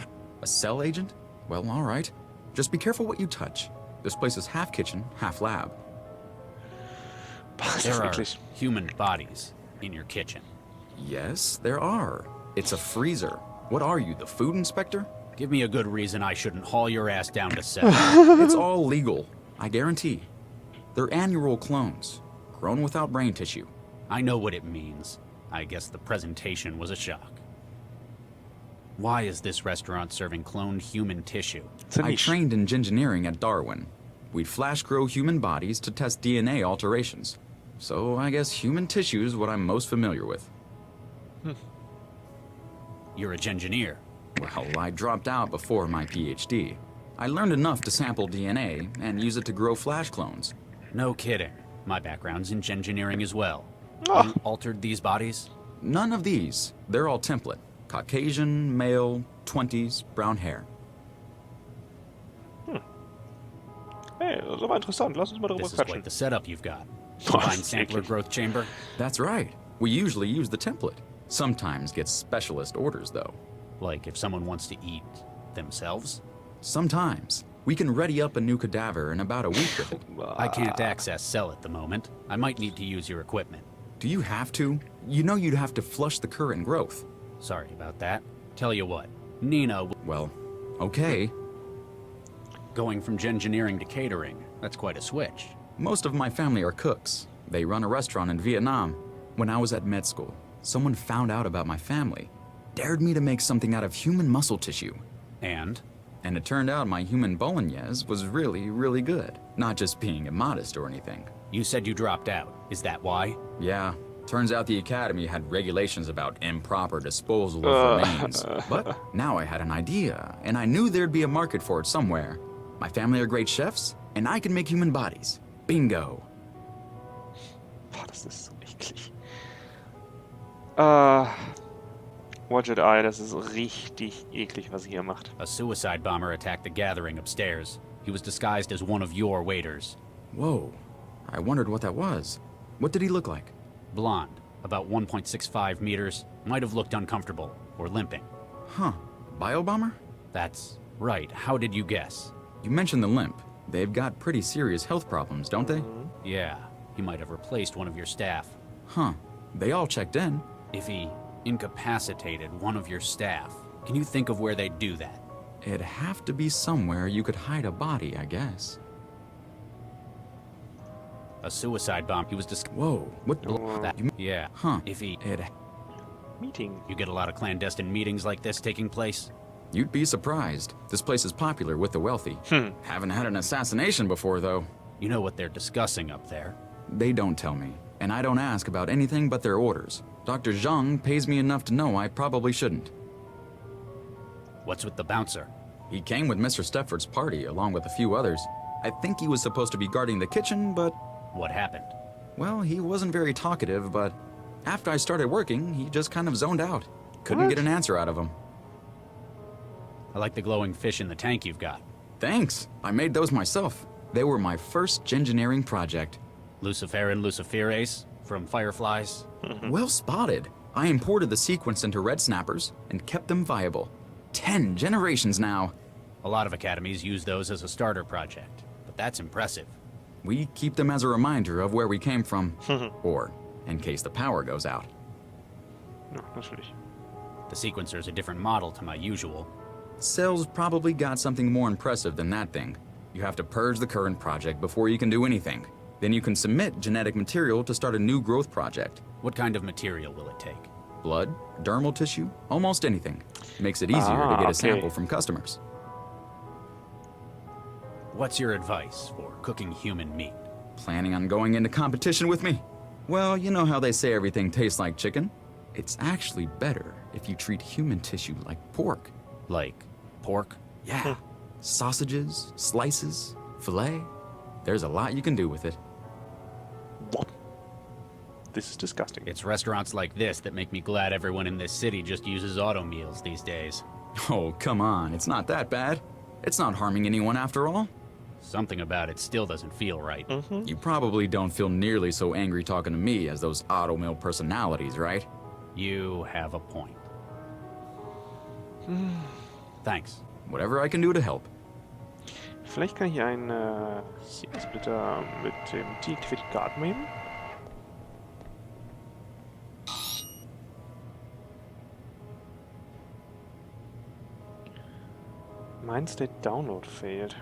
A cell agent? Well, all right. Just be careful what you touch. This place is half kitchen, half lab. There are human bodies in your kitchen. Yes, there are. It's a freezer. What are you, the food inspector? Give me a good reason I shouldn't haul your ass down to 7. It's all legal, I guarantee. They're annual clones, grown without brain tissue. I know what it means. I guess the presentation was a shock. Why is this restaurant serving cloned human tissue? I trained in engineering at Darwin. We'd flash grow human bodies to test DNA alterations. So I guess human tissue is what I'm most familiar with. You're a engineer. Well, I dropped out before my PhD. I learned enough to sample DNA and use it to grow flash clones. No kidding. My background's in engineering as well. Oh. You altered these bodies? None of these. They're all template. Caucasian, male, 20s, brown hair. Hey, das ist aber interessant. Lass uns mal darüber This is quatschen. quite the setup you've got. Combined sampler growth chamber? That's right. We usually use the template. Sometimes get specialist orders, though. Like if someone wants to eat themselves? Sometimes. We can ready up a new cadaver in about a week with it. I can't access cell at the moment. I might need to use your equipment. Do you have to? You know you'd have to flush the current growth. Sorry about that. Tell you what, Nina... Well, okay. Going from engineering to catering, that's quite a switch. Most of my family are cooks. They run a restaurant in Vietnam. When I was at med school, someone found out about my family, dared me to make something out of human muscle tissue. And? And it turned out my human bolognese was really, really good. Not just being immodest or anything. You said you dropped out. Is that why? Yeah. Turns out the Academy had regulations about improper disposal of remains. But now I had an idea, and I knew there'd be a market for it somewhere. My family are great chefs, and I can make human bodies. Bingo. Boah, das ist so eklig. Watch Eye, das ist richtig eklig, was ihr hier macht. A suicide bomber attacked the gathering upstairs. He was disguised as one of your waiters. Whoa. I wondered what that was. What did he look like? Blonde, about 1.65 meters, might have looked uncomfortable, or limping. Huh. Biobomber? That's right. How did you guess? You mentioned the limp. They've got pretty serious health problems, don't they? Yeah, he might have replaced one of your staff. Huh. They all checked in. If he incapacitated one of your staff, can you think of where they'd do that? It'd have to be somewhere you could hide a body, I guess. A suicide bomb. He was Whoa. What? That, yeah. Huh. If he... Meeting. You get a lot of clandestine meetings like this taking place? You'd be surprised. This place is popular with the wealthy. Haven't had an assassination before, though. You know what they're discussing up there? They don't tell me, and I don't ask about anything but their orders. Dr. Zhang pays me enough to know I probably shouldn't. What's with the bouncer? He came with Mr. Stepford's party, along with a few others. I think he was supposed to be guarding the kitchen, but... What happened? Well, he wasn't very talkative, but after I started working, he just kind of zoned out. Couldn't get an answer out of him. I like the glowing fish in the tank you've got. Thanks. I made those myself. They were my first engineering project. Luciferin luciferase from fireflies? Well spotted. I imported the sequence into red snappers and kept them viable. 10 generations now. A lot of academies use those as a starter project, but that's impressive. We keep them as a reminder of where we came from, or in case the power goes out. Ja, natürlich. The sequencer's a different model to my usual. Cell's probably got something more impressive than that thing. You have to purge the current project before you can do anything. Then you can submit genetic material to start a new growth project. What kind of material will it take? Blood, dermal tissue, almost anything. Makes it easier to get a sample from customers. What's your advice for cooking human meat? Planning on going into competition with me? Well, you know how they say everything tastes like chicken? It's actually better if you treat human tissue like pork. Like pork? Yeah. Sausages, slices, filet. There's a lot you can do with it. What? This is disgusting. It's restaurants like this that make me glad everyone in this city just uses auto meals these days. Oh, come on. It's not that bad. It's not harming anyone after all. Something about it still doesn't feel right. You probably don't feel nearly so angry talking to me as those auto mill personalities, right? You have a point. Thanks. Whatever I can do to help. Vielleicht kann ich einen Splitter mit dem Deactivated nehmen. Mindstate download failed.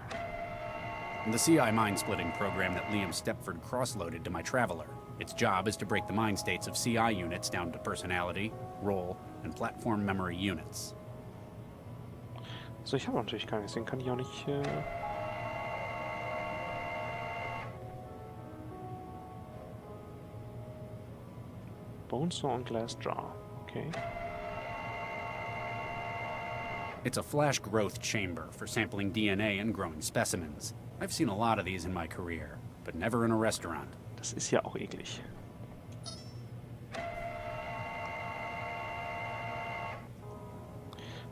The CI mind-splitting program that Liam Stepford cross-loaded to my Traveler. Its job is to break the mind states of CI units down to personality, role, and platform memory units. So, ich habe natürlich keinen, deswegen kann ich auch nicht... Bone Saw und Glass Jaw. Okay. It's a flash growth chamber for sampling DNA and growing specimens. I've seen a lot of these in my career, but never in a restaurant. Das ist ja auch eklig.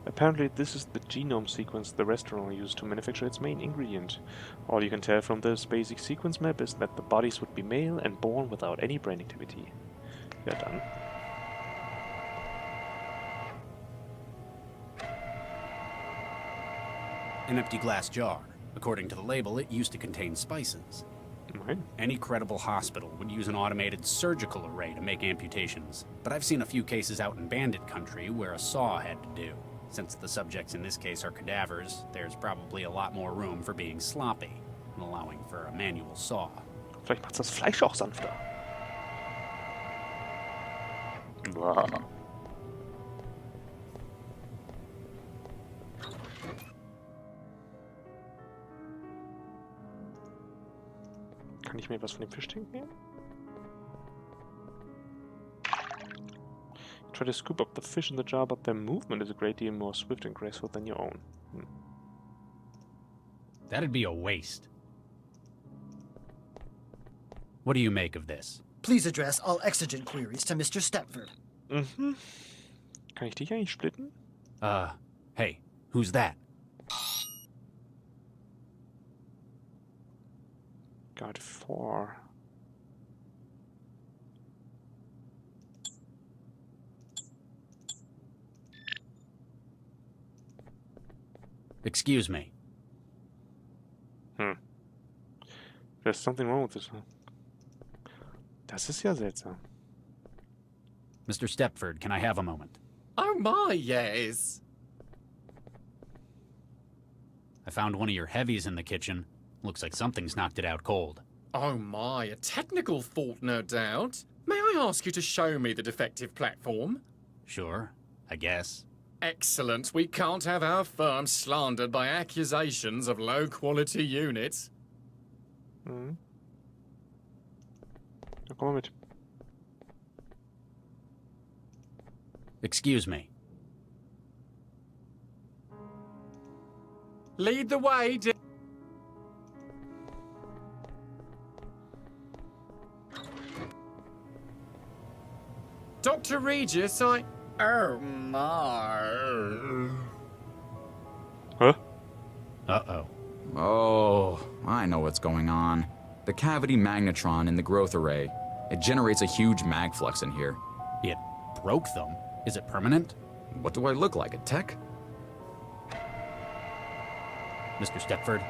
Apparently this is the genome sequence the restaurant used to manufacture its main ingredient. All you can tell from this basic sequence map is that the bodies would be male and born without any brain activity. Ja dann. An empty glass jar. According to the label, it used to contain spices. Right. Any credible hospital would use an automated surgical array to make amputations, but I've seen a few cases out in bandit country where a saw had to do. Since the subjects in this case are cadavers, there's probably a lot more room for being sloppy and allowing for a manual saw. Vielleicht macht's das Fleisch auch sanfter. Boah. Kann ich mir was von dem Fischtank nehmen? Try to scoop up the fish in the jar, but their movement is a great deal more swift and graceful than your own. That'd be a waste. What do you make of this? Please address all exigent queries to Mr. Stepford. Mhm. Kann ich dich eigentlich splitten? Hey, who's that? Got 4. Excuse me. There's something wrong with this one. Das ist ja seltsam. Mr. Stepford, can I have a moment? Oh my, yes. I found one of your heavies in the kitchen. Looks like something's knocked it out cold. Oh my, a technical fault, no doubt. May I ask you to show me the defective platform? Sure, I guess. Excellent. We can't have our firm slandered by accusations of low-quality units. Mhm. Na, komm mal mit. Excuse me. Lead the way, dear. Dr. Regis, Oh my. Huh? Uh-oh. Oh, I know what's going on. The cavity magnetron in the growth array. It generates a huge mag flux in here. It broke them? Is it permanent? What do I look like, a tech? Mr. Stepford?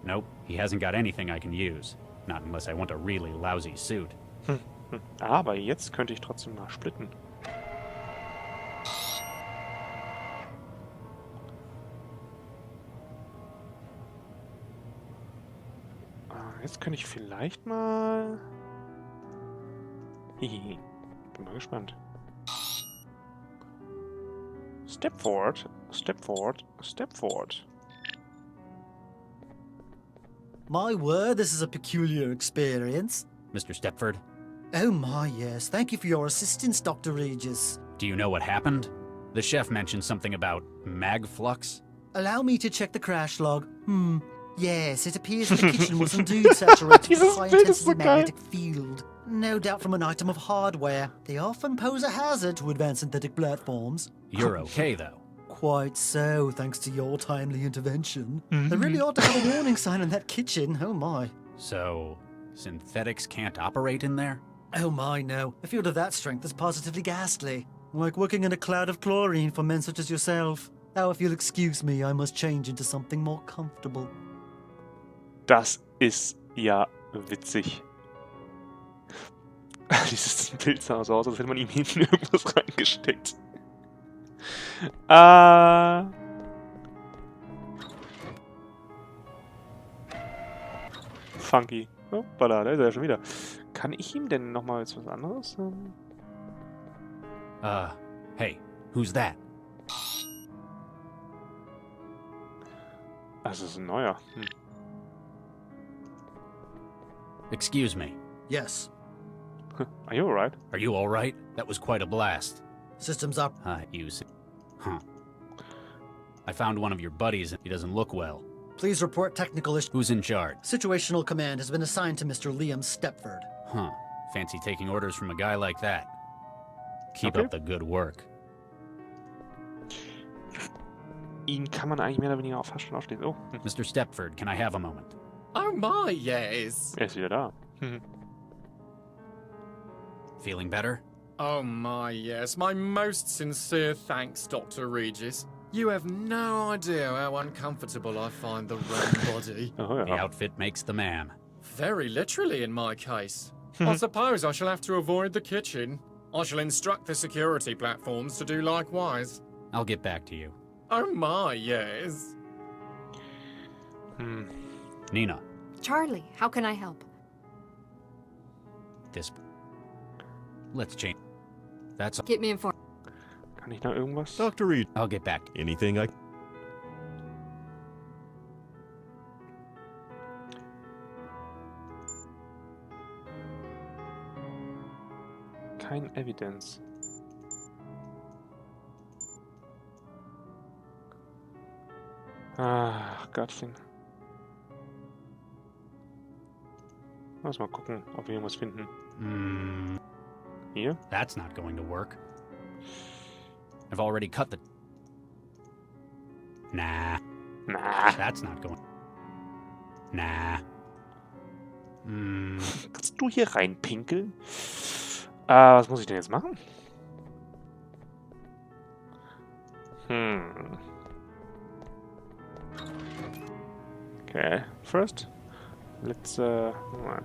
Nope, he hasn't got anything I can use. Not unless I want a really lousy suit. Aber jetzt könnte ich trotzdem mal splitten. Jetzt könnte ich vielleicht mal... Hihihi. Bin mal gespannt. Step forward, step forward, step forward. My word, this is a peculiar experience. Mr. Stepford, Oh my, yes. Thank you for your assistance, Dr. Regis. do you know what happened? The chef mentioned something about mag flux. Allow me to check the crash log. Yes, it appears the kitchen was indeed saturated with a high-intensity magnetic field. No doubt from an item of hardware. They often pose a hazard to advanced synthetic platforms. You're okay, though. Quite so, thanks to your timely intervention. They really ought to have a warning sign in that kitchen. Oh my. So, synthetics can't operate in there? Oh my, no. A field of that strength is positively ghastly. Like working in a cloud of chlorine for men such as yourself. Now, if you'll excuse me, I must change into something more comfortable. Das ist ja witzig. Dieses Bild sah so aus, als hätte man ihm hinten irgendwas reingesteckt. Funky. Hoppala, da ist er ja schon wieder. Kann ich ihm denn nochmal jetzt was anderes? Hey, who's that? Das ist ein neuer. Excuse me. Yes. Are you alright? Are you alright? That was quite a blast. Systems up. You see. Huh. I found one of your buddies and he doesn't look well. Please report technical issue. Who's in charge? Situational command has been assigned to Mr. Liam Stepford. Huh. Fancy taking orders from a guy like that. Keep up the good work. Ihn kann man eigentlich mehr oder weniger auf fast schon aufstehen. Oh. Mr. Stepford, can I have a moment? Oh my, yes. Er ist wieder da. Feeling better? Oh my, yes. My most sincere thanks, Dr. Regis. You have no idea how uncomfortable I find the round body. The outfit makes the man. Very literally in my case. I suppose I shall have to avoid the kitchen. I shall instruct the security platforms to do likewise. I'll get back to you. Oh my, yes. Nina, Charlie, how can I help? let's change. That's all. Keep me informed. Kann ich noch irgendwas? Dr. Reed, I'll get back to you. anything I... Kein Evidence. Ach, Gottchen. Lass mal gucken, ob wir irgendwas finden. Hier? That's not going to work. I've already cut the... Nah. Na. That's not going... Nah. Kannst du hier reinpinkeln? Was muss ich denn jetzt machen? Okay, first, let's, what?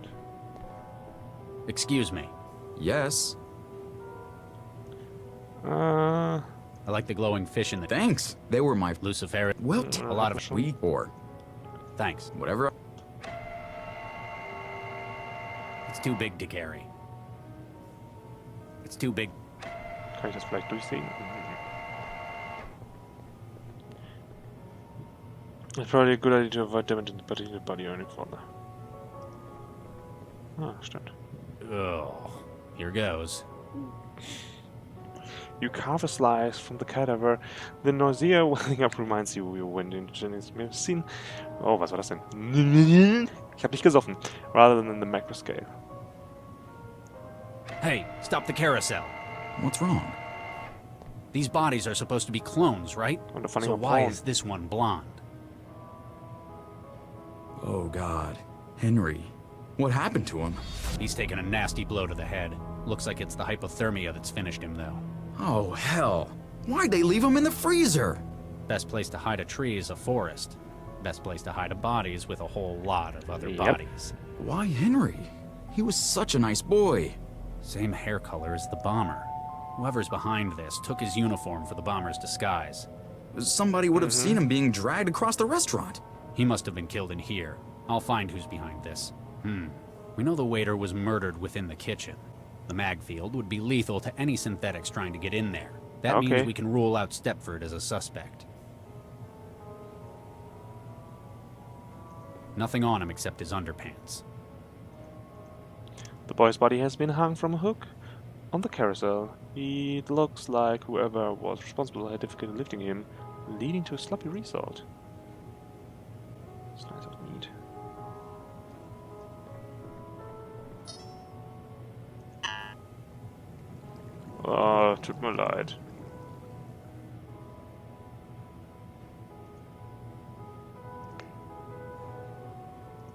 Excuse me. Yes. I like the glowing fish in the... Thanks. They were my Lucifer. well, A lot of... we or Thanks. whatever. It's too big to carry. It's too big. Kann ich das vielleicht durchsehen? It's probably a good idea to avoid damage in the body or any further. Ah, stimmt. Oh, here goes. You carve a slice from the cadaver. The nausea welling up reminds you went into medicine. Oh, was war das denn? Ich hab nicht gesoffen. Rather than in the macro scale. Hey, stop the carousel. What's wrong? These bodies are supposed to be clones, right? Und vor allem So auch why Frauen. is this one blonde? Oh God, Henry, what happened to him? He's taken a nasty blow to the head. Looks like it's the hypothermia that's finished him, though. Oh hell! Why'd they leave him in the freezer? Best place to hide a tree is a forest. Best place to hide a body is with a whole lot of other Yep. bodies. Why Henry? He was such a nice boy. Same hair color as the bomber. Whoever's behind this took his uniform for the bomber's disguise. Somebody would have seen him being dragged across the restaurant. He must have been killed in here. I'll find who's behind this. We know the waiter was murdered within the kitchen. The mag field would be lethal to any synthetics trying to get in there. That Okay. means we can rule out Stepford as a suspect. Nothing on him except his underpants. The boy's body has been hung from a hook on the carousel. It looks like whoever was responsible had difficulty lifting him, leading to a sloppy result. Slice of meat. Oh, tut mir leid.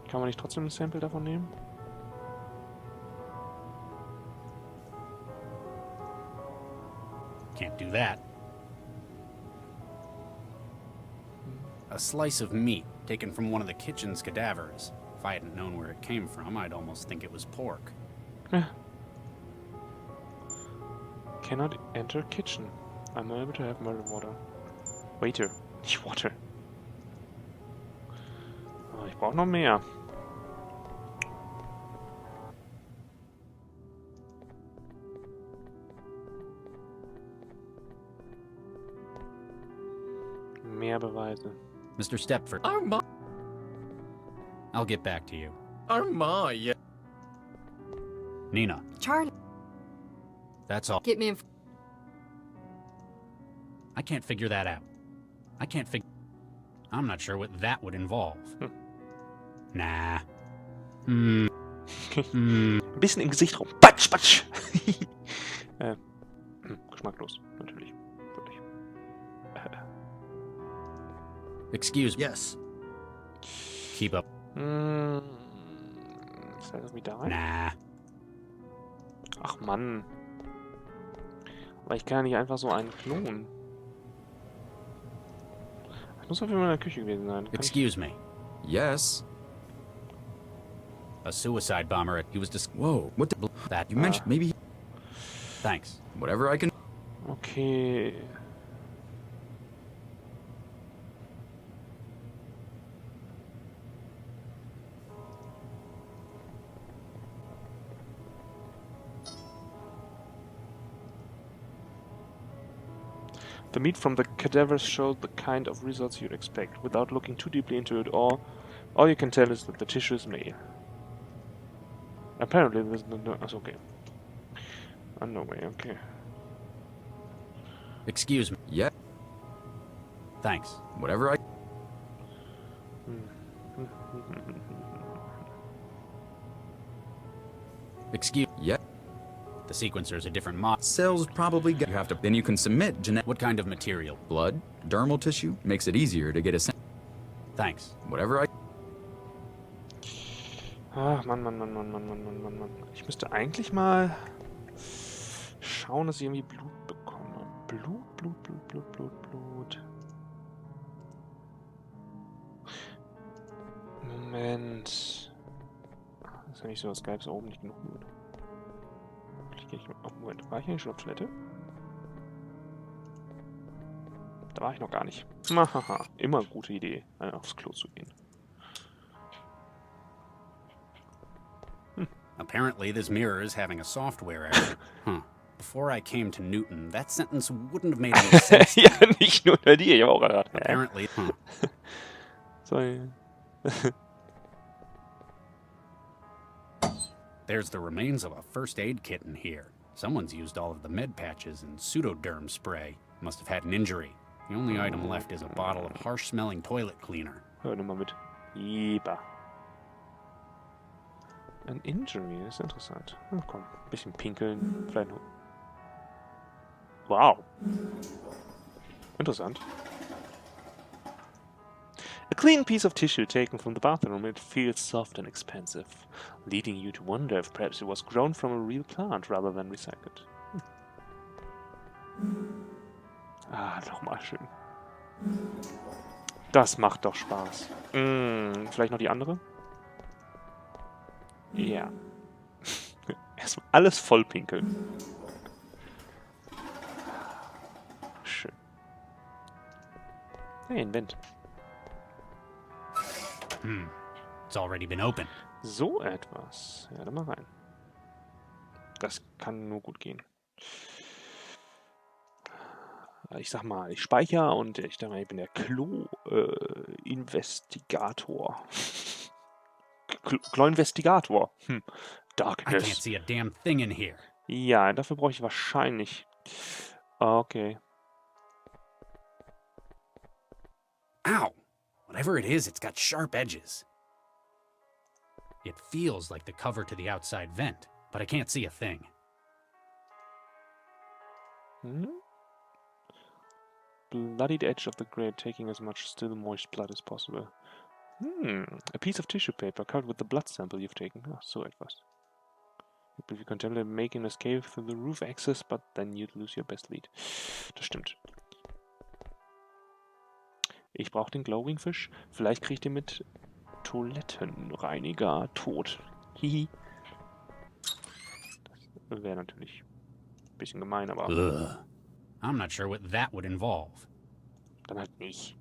Kann man nicht trotzdem ein Sample davon nehmen? Can't do that. A slice of meat taken from one of the kitchen's cadavers. If I hadn't known where it came from, I'd almost think it was pork. Cannot enter kitchen. I'm unable to have murder water. Waiter. Nicht water. Oh, ich brauche noch mehr. Mehr Beweise. Mr. Stepford, Oh my, I'll get back to you. oh my, yeah. Nina, Charlie, that's all. keep me informed. I can't figure that out. I can't figure... I'm not sure what that would involve. Nah. Ein bisschen im Gesicht rum. Patsch, patsch. Geschmacklos, natürlich. Wirklich. Excuse me. Yes. Keep up. Ist das wieder rein? Nah. Ach Mann. Aber ich kann ja nicht einfach so einen klonen. Das muss auf jeden Fall in der Küche gewesen sein. Kann Excuse me. Yes. A suicide bomber. He was Whoa, what the... that. You mentioned maybe... Thanks. Whatever I can. Okay. The meat from the cadavers showed the kind of results you'd expect, without looking too deeply into it, or all you can tell is that the tissue is male. Apparently there's no... That's okay. No way, okay. Excuse me. Yeah. Thanks. Whatever I. Excuse. Yeah. The sequencer's a different mod. Cells probably get. You have to. Then you can submit genetic. What kind of material? Blood, dermal tissue makes it easier to get a. Thanks. Whatever I. Ach, Mann. Ich müsste eigentlich mal schauen, dass ich irgendwie Blut bekomme. Blut. Moment. Das ist ja nicht so, das Skype ist oben nicht genug Blut. Moment, war ich eigentlich schon auf Toilette? Da war ich noch gar nicht. Haha, immer eine gute Idee, aufs Klo zu gehen. Apparently, this mirror is having a software error. Huh. Before I came to Newton, that sentence wouldn't have made any sense. Ja, nicht nur bei dir, ich habe auch gehört. Apparently, Sorry. There's the remains of a first aid kit in here. Someone's used all of the med patches and pseudoderm spray. Must have had an injury. The only item left is a bottle of harsh-smelling toilet cleaner. Hör nur mal mit. Lieber. An injury, das ist interessant. Na komm, bisschen pinkeln, vielleicht noch. Wow. Interessant. A clean piece of tissue taken from the bathroom, it feels soft and expansive, leading you to wonder if perhaps it was grown from a real plant rather than recycled. Ah, nochmal schön. Das macht doch Spaß. Vielleicht noch die andere? Ja. Erstmal alles voll pinkeln. Schön. Hey, Invent. It's already been open. So etwas. Ja, dann mal rein. Das kann nur gut gehen. Ich sag mal, ich speichere und ich denke mal, ich bin der Klo-Investigator. Klo-Investigator. Darkness. I can't see a damn thing in here. Ja, dafür brauche ich wahrscheinlich... Okay. Ow! Whatever it is, it's got sharp edges. It feels like the cover to the outside vent, but I can't see a thing. Bloodied edge of the grate, taking as much still moist blood as possible. A piece of tissue paper covered with the blood sample you've taken. Ah, so etwas. If you contemplate making an escape through the roof access, but then you'd lose your best lead. Das stimmt. Ich brauche den Glowing Fish. Vielleicht kriege ich den mit Toilettenreiniger tot. Hihi. Das wäre natürlich ein bisschen gemein, aber... Ugh. I'm not sure what that would involve. Dann halt nicht.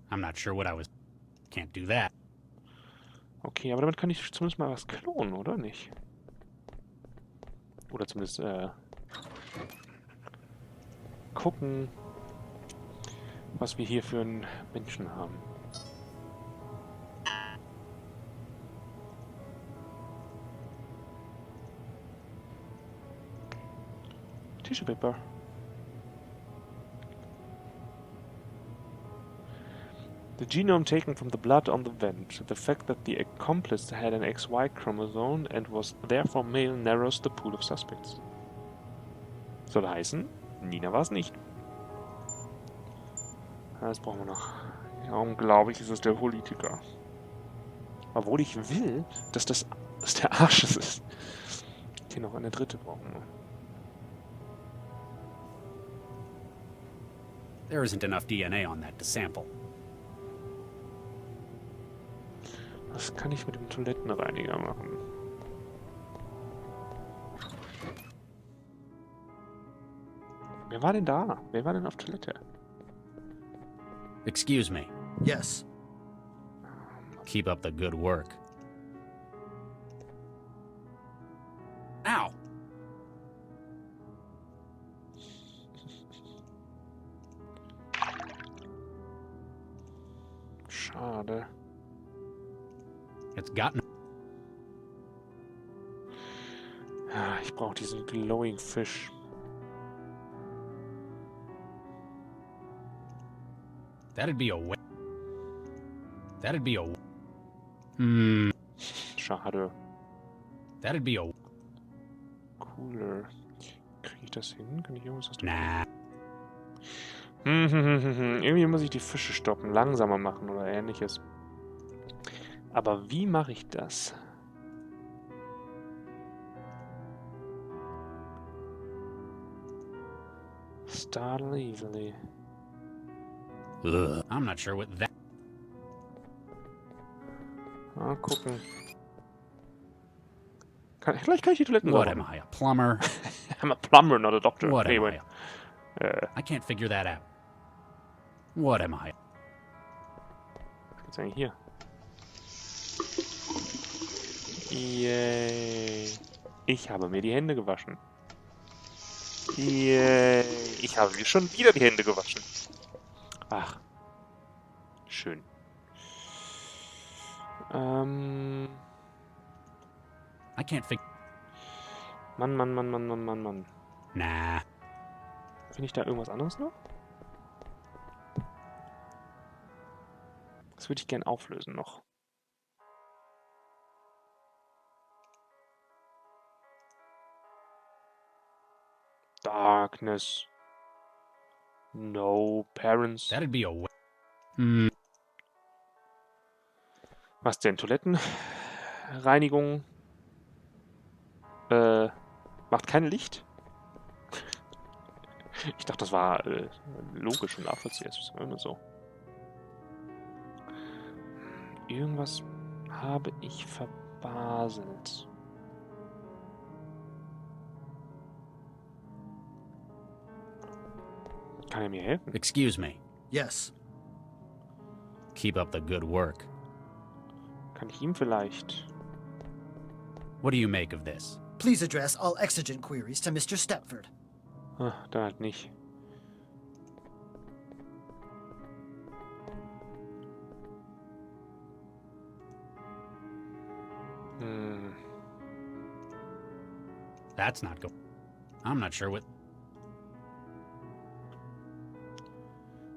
I'm not sure what I was... Can't do that. Okay, aber damit kann ich zumindest mal was klonen, oder nicht? Oder zumindest, gucken, was wir hier für einen Menschen haben. Tissue paper. The genome taken from the blood on the vent. The fact that the accomplice had an XY chromosome and was therefore male narrows the pool of suspects. Soll heißen, Nina war es nicht. Das brauchen wir noch. Darum glaube ich, ist es der Politiker. Obwohl ich will, dass das der Arsch ist. Hier noch eine dritte brauchen wir. There isn't enough DNA on that to sample. Was kann ich mit dem Toilettenreiniger machen? Wer war denn da? Wer war denn auf Toilette? Excuse me. Yes. Keep up the good work. Ow! Schade. It's gotten... Ja, ich brauche diesen glowing Fish. That'd be a way. That'd be a... Schade. That'd be a... Cooler. Kriege ich das hin? Kann ich irgendwas aus dem... Nah. Irgendwie muss ich die Fische stoppen, langsamer machen oder ähnliches. Aber wie mache ich das? Startle easily. Ugh. I'm not sure what that... Mal gucken. Vielleicht kann ich die Toiletten What sauber am I, a plumber? I'm a plumber, not a doctor. What am Anyway. I can't figure that out. What am I? Was gibt's eigentlich hier? Yay. Ich habe mir die Hände gewaschen. Yay. Ich habe mir schon wieder die Hände gewaschen. Ach. Schön. I can't figure... Mann. Nah. Finde ich da irgendwas anderes noch? Das würde ich gern auflösen noch. Darkness. No parents. That'd be a way. Was denn? Toilettenreinigung? Macht kein Licht? Ich dachte, das war logisch und nachvollziehbar. Das ist immer so. Irgendwas habe ich verbaselt. Kann er mir helfen? Excuse me. Yes. Keep up the good work. Kann ich ihm vielleicht... What do you make of this? Please address all exigent queries to Mr. Stepford. Ach, dann halt nicht. That's not good. I'm not sure what...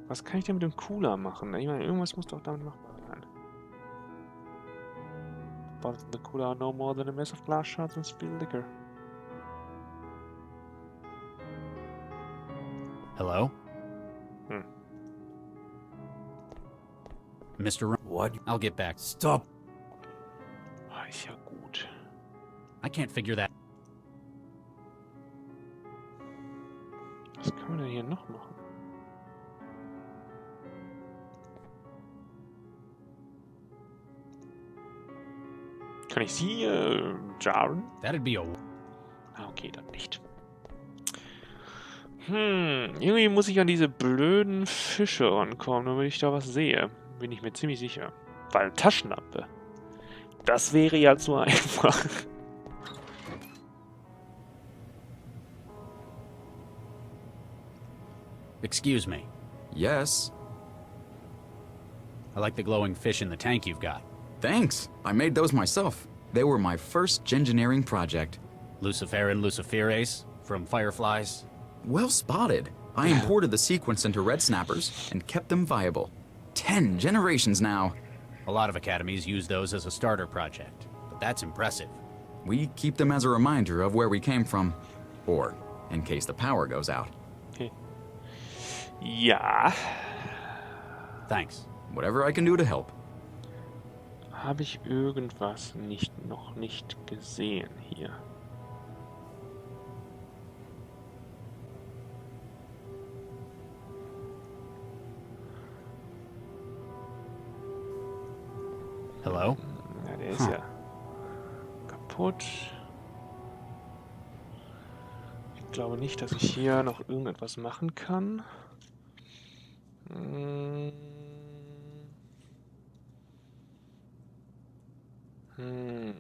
Was kann ich denn mit dem Cooler machen? Ich meine, irgendwas muss doch damit machbar sein. But the cooler are no more than a mess of glass shards and spilled liquor. Hello? Mr. What? I'll get back. Stop. Ah, ist ja gut. I can't figure that... Was kann man denn hier noch machen? Kann ich sie jaren? That'd be a... Ah, okay, dann nicht. Irgendwie muss ich an diese blöden Fische rankommen, damit ich da was sehe. Bin ich mir ziemlich sicher. Weil Taschenlampe. Das wäre ja zu einfach. Excuse me. Yes. I like the glowing fish in the tank you've got. Thanks. I made those myself. They were my first engineering project. Luciferin luciferace from fireflies. Well spotted. I imported the sequence into red snappers and kept them viable. 10 generations now. A lot of academies use those as a starter project, but that's impressive. We keep them as a reminder of where we came from. Or in case the power goes out. Okay. Ja. Thanks. Whatever I can do to help. Habe ich irgendwas noch nicht gesehen hier? Hello? Ja, der ist ja kaputt. glaube nicht, dass ich hier noch irgendetwas machen kann. Hm. Hm.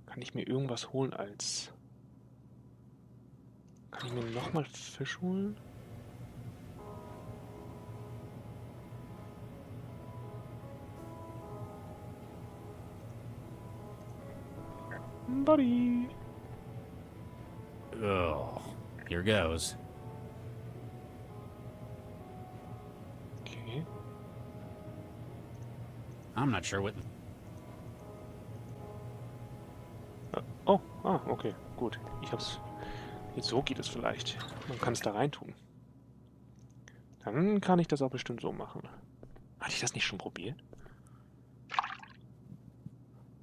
Kann ich mir irgendwas holen als... Kann ich mir nochmal Fisch holen? Buddy. Oh, here goes. Okay. I'm not sure what... Oh, okay, gut. Ich hab's... Jetzt so geht es vielleicht. Man kann es da reintun. Dann kann ich das auch bestimmt so machen. Hatte ich das nicht schon probiert?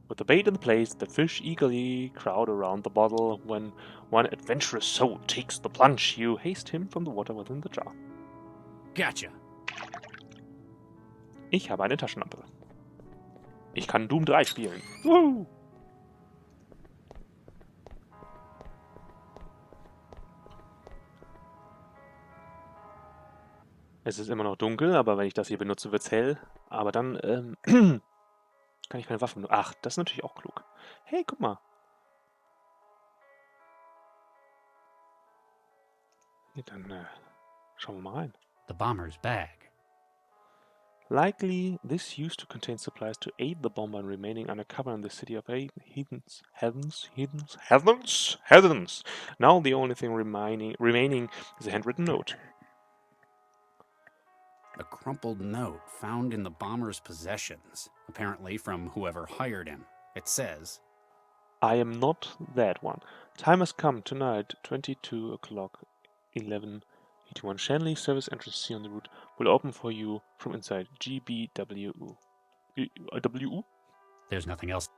With the bait in place, the fish eagerly crowd around the bottle. When one adventurous soul takes the plunge, you haste him from the water within the jar. Gotcha. Ich habe eine Taschenlampe. Ich kann Doom 3 spielen. Woo! Es ist immer noch dunkel, aber wenn ich das hier benutze, wird's hell. Aber dann, kann ich meine Waffen... Ach, das ist natürlich auch klug. Hey, guck mal. Ja, dann, schauen wir mal rein. The bomber's bag. Likely, this used to contain supplies to aid the bomber in remaining undercover in the city of Heathens. Now the only thing remaining is a handwritten note. A crumpled note found in the bomber's possessions, apparently from whoever hired him. It says, I am not that one. Time has come tonight, 22 o'clock, 11:81. Shanley service entrance C on the route will open for you from inside. GBWU. WU? there's nothing else.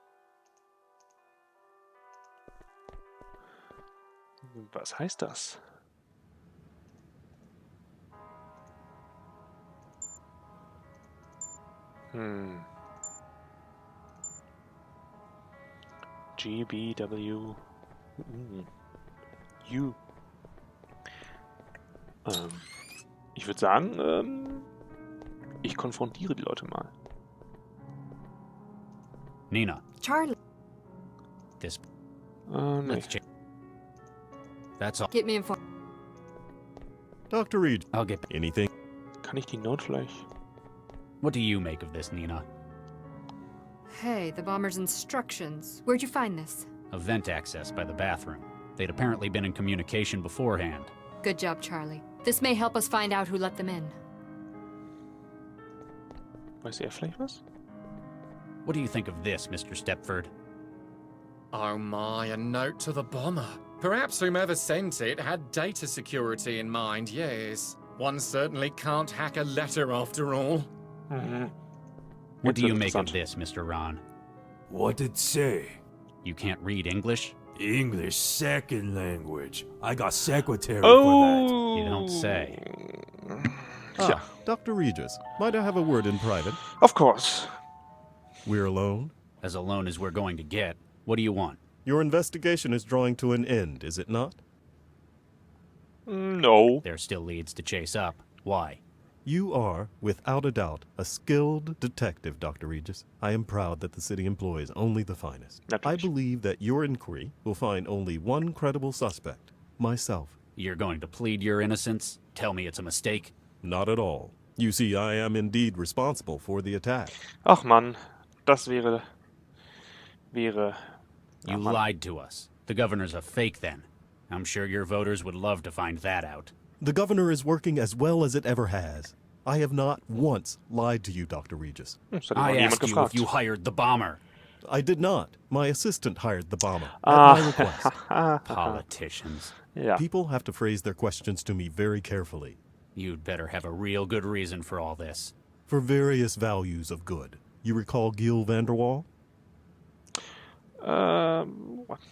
Was heißt das? GBW. U. Ich würde sagen, ich konfrontiere die Leute mal. Nina, Charlie, this... Nee. Let's check. That's all. get me informed. Dr. Reed, I'll get... anything? Kann ich die Note vielleicht? What do you make of this, Nina? Hey, the bomber's instructions. Where'd you find this? A vent access by the bathroom. They'd apparently been in communication beforehand. Good job, Charlie. This may help us find out who let them in. Weiß er vielleicht was? What do you think of this, Mr. Stepford? Oh my, a note to the bomber. Perhaps whomever sent it had data security in mind, yes. One certainly can't hack a letter after all. What do you make of this, Mr. Ron? What did say? You can't read English? English second language. I got secretary Oh! You don't say. Tja. Dr. Regis, might I have a word in private? Of course. We're alone? As alone as we're going to get. What do you want? Your investigation is drawing to an end, is it not? No. There still leads to chase up. Why? You are, without a doubt, a skilled detective, Dr. Regis. I am proud that the city employs only the finest. I believe that your inquiry will find only one credible suspect, myself. You're going to plead your innocence? Tell me it's a mistake? Not at all. You see, I am indeed responsible for the attack. Ach Mann, das wäre... You lied to us. The governor's a fake then. I'm sure your voters would love to find that out. The governor is working as well as it ever has. I have not once lied to you, Dr. Regis. I asked you if you hired the bomber. I did not. My assistant hired the bomber at my request. Politicians. Ja. People have to phrase their questions to me very carefully. You'd better have a real good reason for all this. For various values of good. You recall Gil Vanderwall?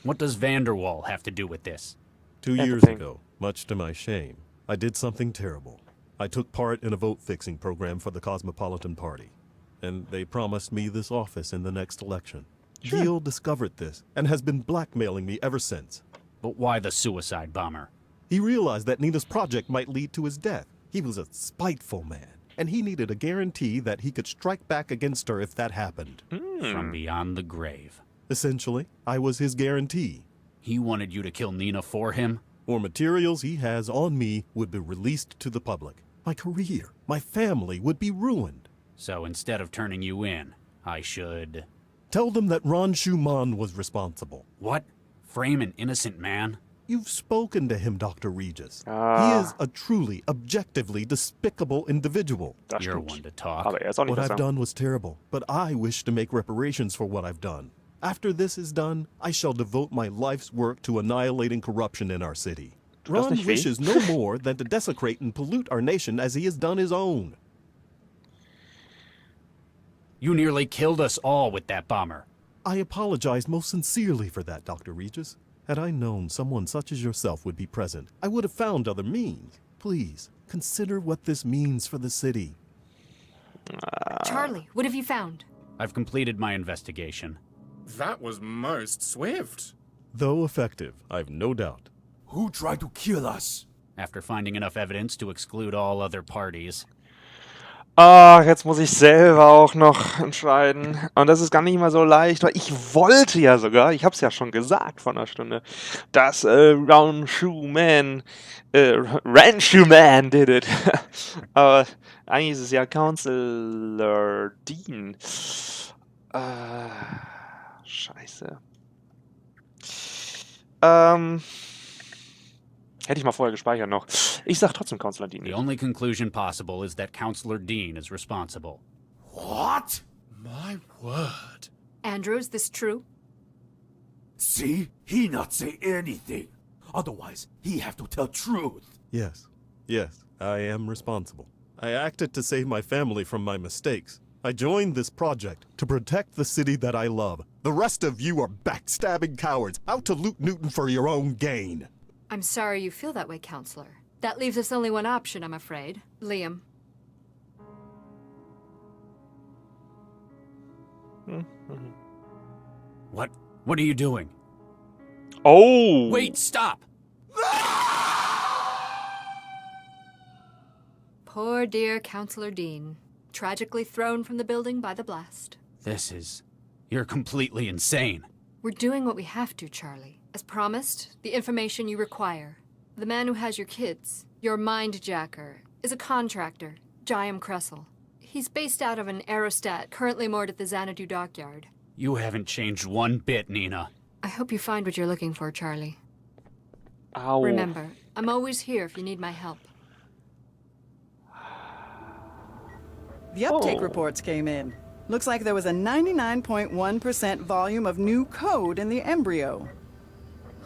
What does Vanderwall have to do with this? 2 years Everything. ago, much to my shame, I did something terrible. I took part in a vote-fixing program for the Cosmopolitan Party. and they promised me this office in the next election. Gilles discovered this and has been blackmailing me ever since. But why the suicide bomber? He realized that Nina's project might lead to his death. He was a spiteful man, and he needed a guarantee that he could strike back against her if that happened. From beyond the grave. Essentially, I was his guarantee. He wanted you to kill Nina for him? Or materials he has on me would be released to the public. My career, my family would be ruined. So instead of turning you in, I should... Tell them that Ron Schumann was responsible. What? Frame an innocent man? You've spoken to him, Dr. Regis. He is a truly, objectively despicable individual. You're one to talk. What I've done was terrible, but I wish to make reparations for what I've done. After this is done, I shall devote my life's work to annihilating corruption in our city. Ron wishes no more than to desecrate and pollute our nation as he has done his own. You nearly killed us all with that bomber. I apologize most sincerely for that, Dr. Regis. Had I known someone such as yourself would be present, I would have found other means. Please, consider what this means for the city. Charlie, what have you found? I've completed my investigation. That was most swift. Though effective, I've no doubt. Who tried to kill us? After finding enough evidence to exclude all other parties. Ah, jetzt muss ich selber auch noch entscheiden. Und das ist gar nicht mal so leicht, weil ich wollte ja sogar, ich habe es ja schon gesagt vor einer Stunde, dass Ron Schumann did it. Aber eigentlich ist es ja Counselor Dean. Scheiße. Hätte ich mal vorher gespeichert noch. Ich sag trotzdem Counselor Dean. The only conclusion possible is that Counselor Dean is responsible. What? My word. Andrew, is this true? See? He not say anything. Otherwise, he have to tell truth. Yes, I am responsible. I acted to save my family from my mistakes. I joined this project to protect the city that I love. The rest of you are backstabbing cowards out to loot Newton for your own gain. I'm sorry you feel that way, Counselor. That leaves us only one option, I'm afraid. Liam. What? What are you doing? Oh! Wait, stop! Poor dear Counselor Dean. Tragically thrown from the building by the blast. You're completely insane. We're doing what we have to, Charlie. As promised, the information you require. The man who has your kids, your mind-jacker, is a contractor, Jayam Kressel. He's based out of an aerostat currently moored at the Xanadu dockyard. You haven't changed one bit, Nina. I hope you find what you're looking for, Charlie. Ow. Remember, I'm always here if you need my help. The uptake reports came in. Looks like there was a 99.1% volume of new code in the embryo.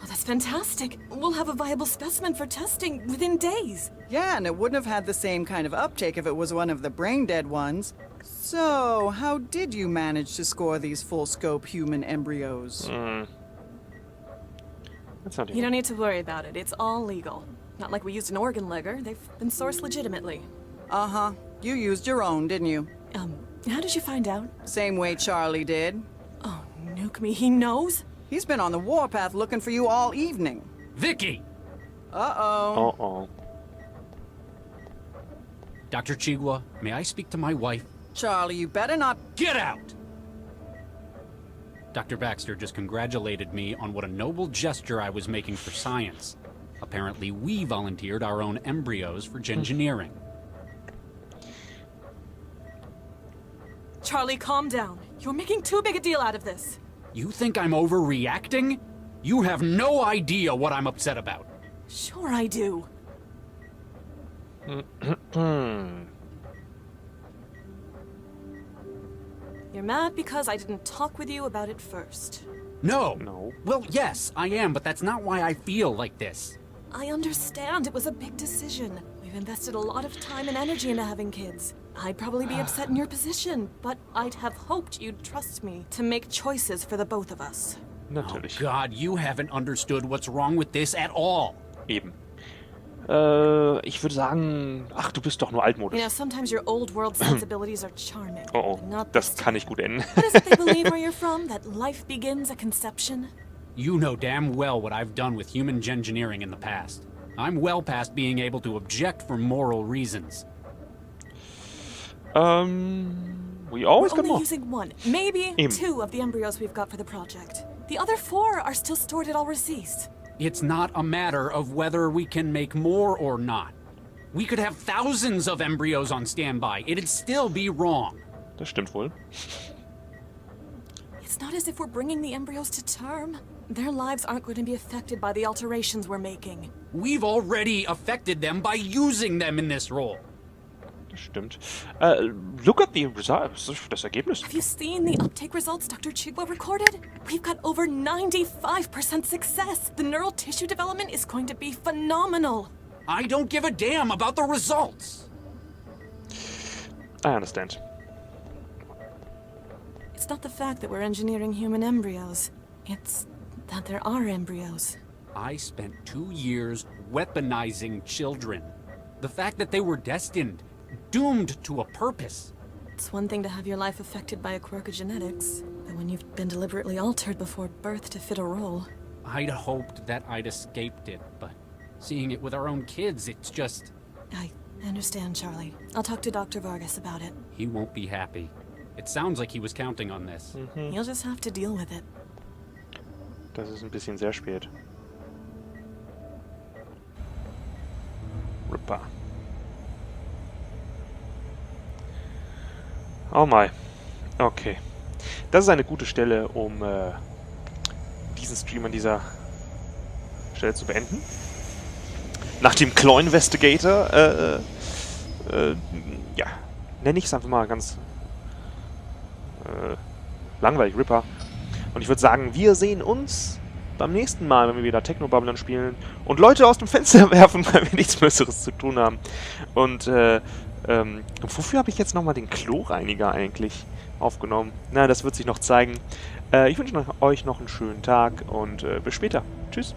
Oh, that's fantastic. We'll have a viable specimen for testing within days. Yeah, and it wouldn't have had the same kind of uptake if it was one of the brain-dead ones. So, how did you manage to score these full-scope human embryos? That's not You don't need to worry about it. It's all legal. Not like we used an organ legger. They've been sourced legitimately. Uh-huh. You used your own, didn't you? How did you find out? Same way Charlie did. Oh, nuke me. He knows? He's been on the warpath looking for you all evening. Vicky! Uh-oh. Uh-oh. Dr. Chigwa, may I speak to my wife? Charlie, you better not... Get out! Dr. Baxter just congratulated me on what a noble gesture I was making for science. Apparently, we volunteered our own embryos for gengineering. Charlie, calm down. You're making too big a deal out of this. You think I'm overreacting? You have no idea what I'm upset about. Sure I do. You're mad because I didn't talk with you about it first. No. Well, yes, I am, but that's not why I feel like this. I understand it was a big decision. We've invested a lot of time and energy into having kids. I'd probably be upset in your position, but I'd have hoped you'd trust me to make choices for the both of us. Oh God, you haven't understood what's wrong with this at all. Eben. Ich würde sagen, ach, du bist doch nur altmodisch. You know, sometimes your old world sensibilities are charming. Oh, but not das this kann time. nicht gut enden. What is it they believe where you're from? That life begins at conception? You know damn well what I've done with human engineering in the past. I'm well past being able to object for moral reasons. We always We're got only more. using one, maybe Eben. 2 of the embryos we've got for the project. The other 4 are still stored at Alrecis. It's not a matter of whether we can make more or not. We could have thousands of embryos on standby. It'd still be wrong. Das stimmt wohl. It's not as if we're bringing the embryos to term. Their lives aren't going to be affected by the alterations we're making. We've already affected them by using them in this role. Das stimmt. Look at the results. Das Ergebnis. Have you seen the uptake results Dr. Chigwa recorded? We've got over 95% success. The neural tissue development is going to be phenomenal. I don't give a damn about the results. I understand. It's not the fact that we're engineering human embryos. It's that there are embryos. I spent 2 years weaponizing children. The fact that they were destined, doomed to a purpose. It's one thing to have your life affected by a quirk of genetics, but when you've been deliberately altered before birth to fit a role. I'd hoped that I'd escaped it, but seeing it with our own kids, it's just... I understand, Charlie. I'll talk to Dr. Vargas about it. He won't be happy. It sounds like he was counting on this. You'll just have to deal with it. Das ist ein bisschen sehr spät. Ripper. Oh my. Okay. Das ist eine gute Stelle, um diesen Stream an dieser Stelle zu beenden. Nach dem Claw Investigator, ja, nenne ich es einfach mal ganz langweilig, Ripper. Und ich würde sagen, wir sehen uns beim nächsten Mal, wenn wir wieder Technobabylon spielen und Leute aus dem Fenster werfen, weil wir nichts Besseres zu tun haben. Und wofür habe ich jetzt nochmal den Kloreiniger eigentlich aufgenommen? Na, das wird sich noch zeigen. Ich wünsche euch noch einen schönen Tag und bis später. Tschüss.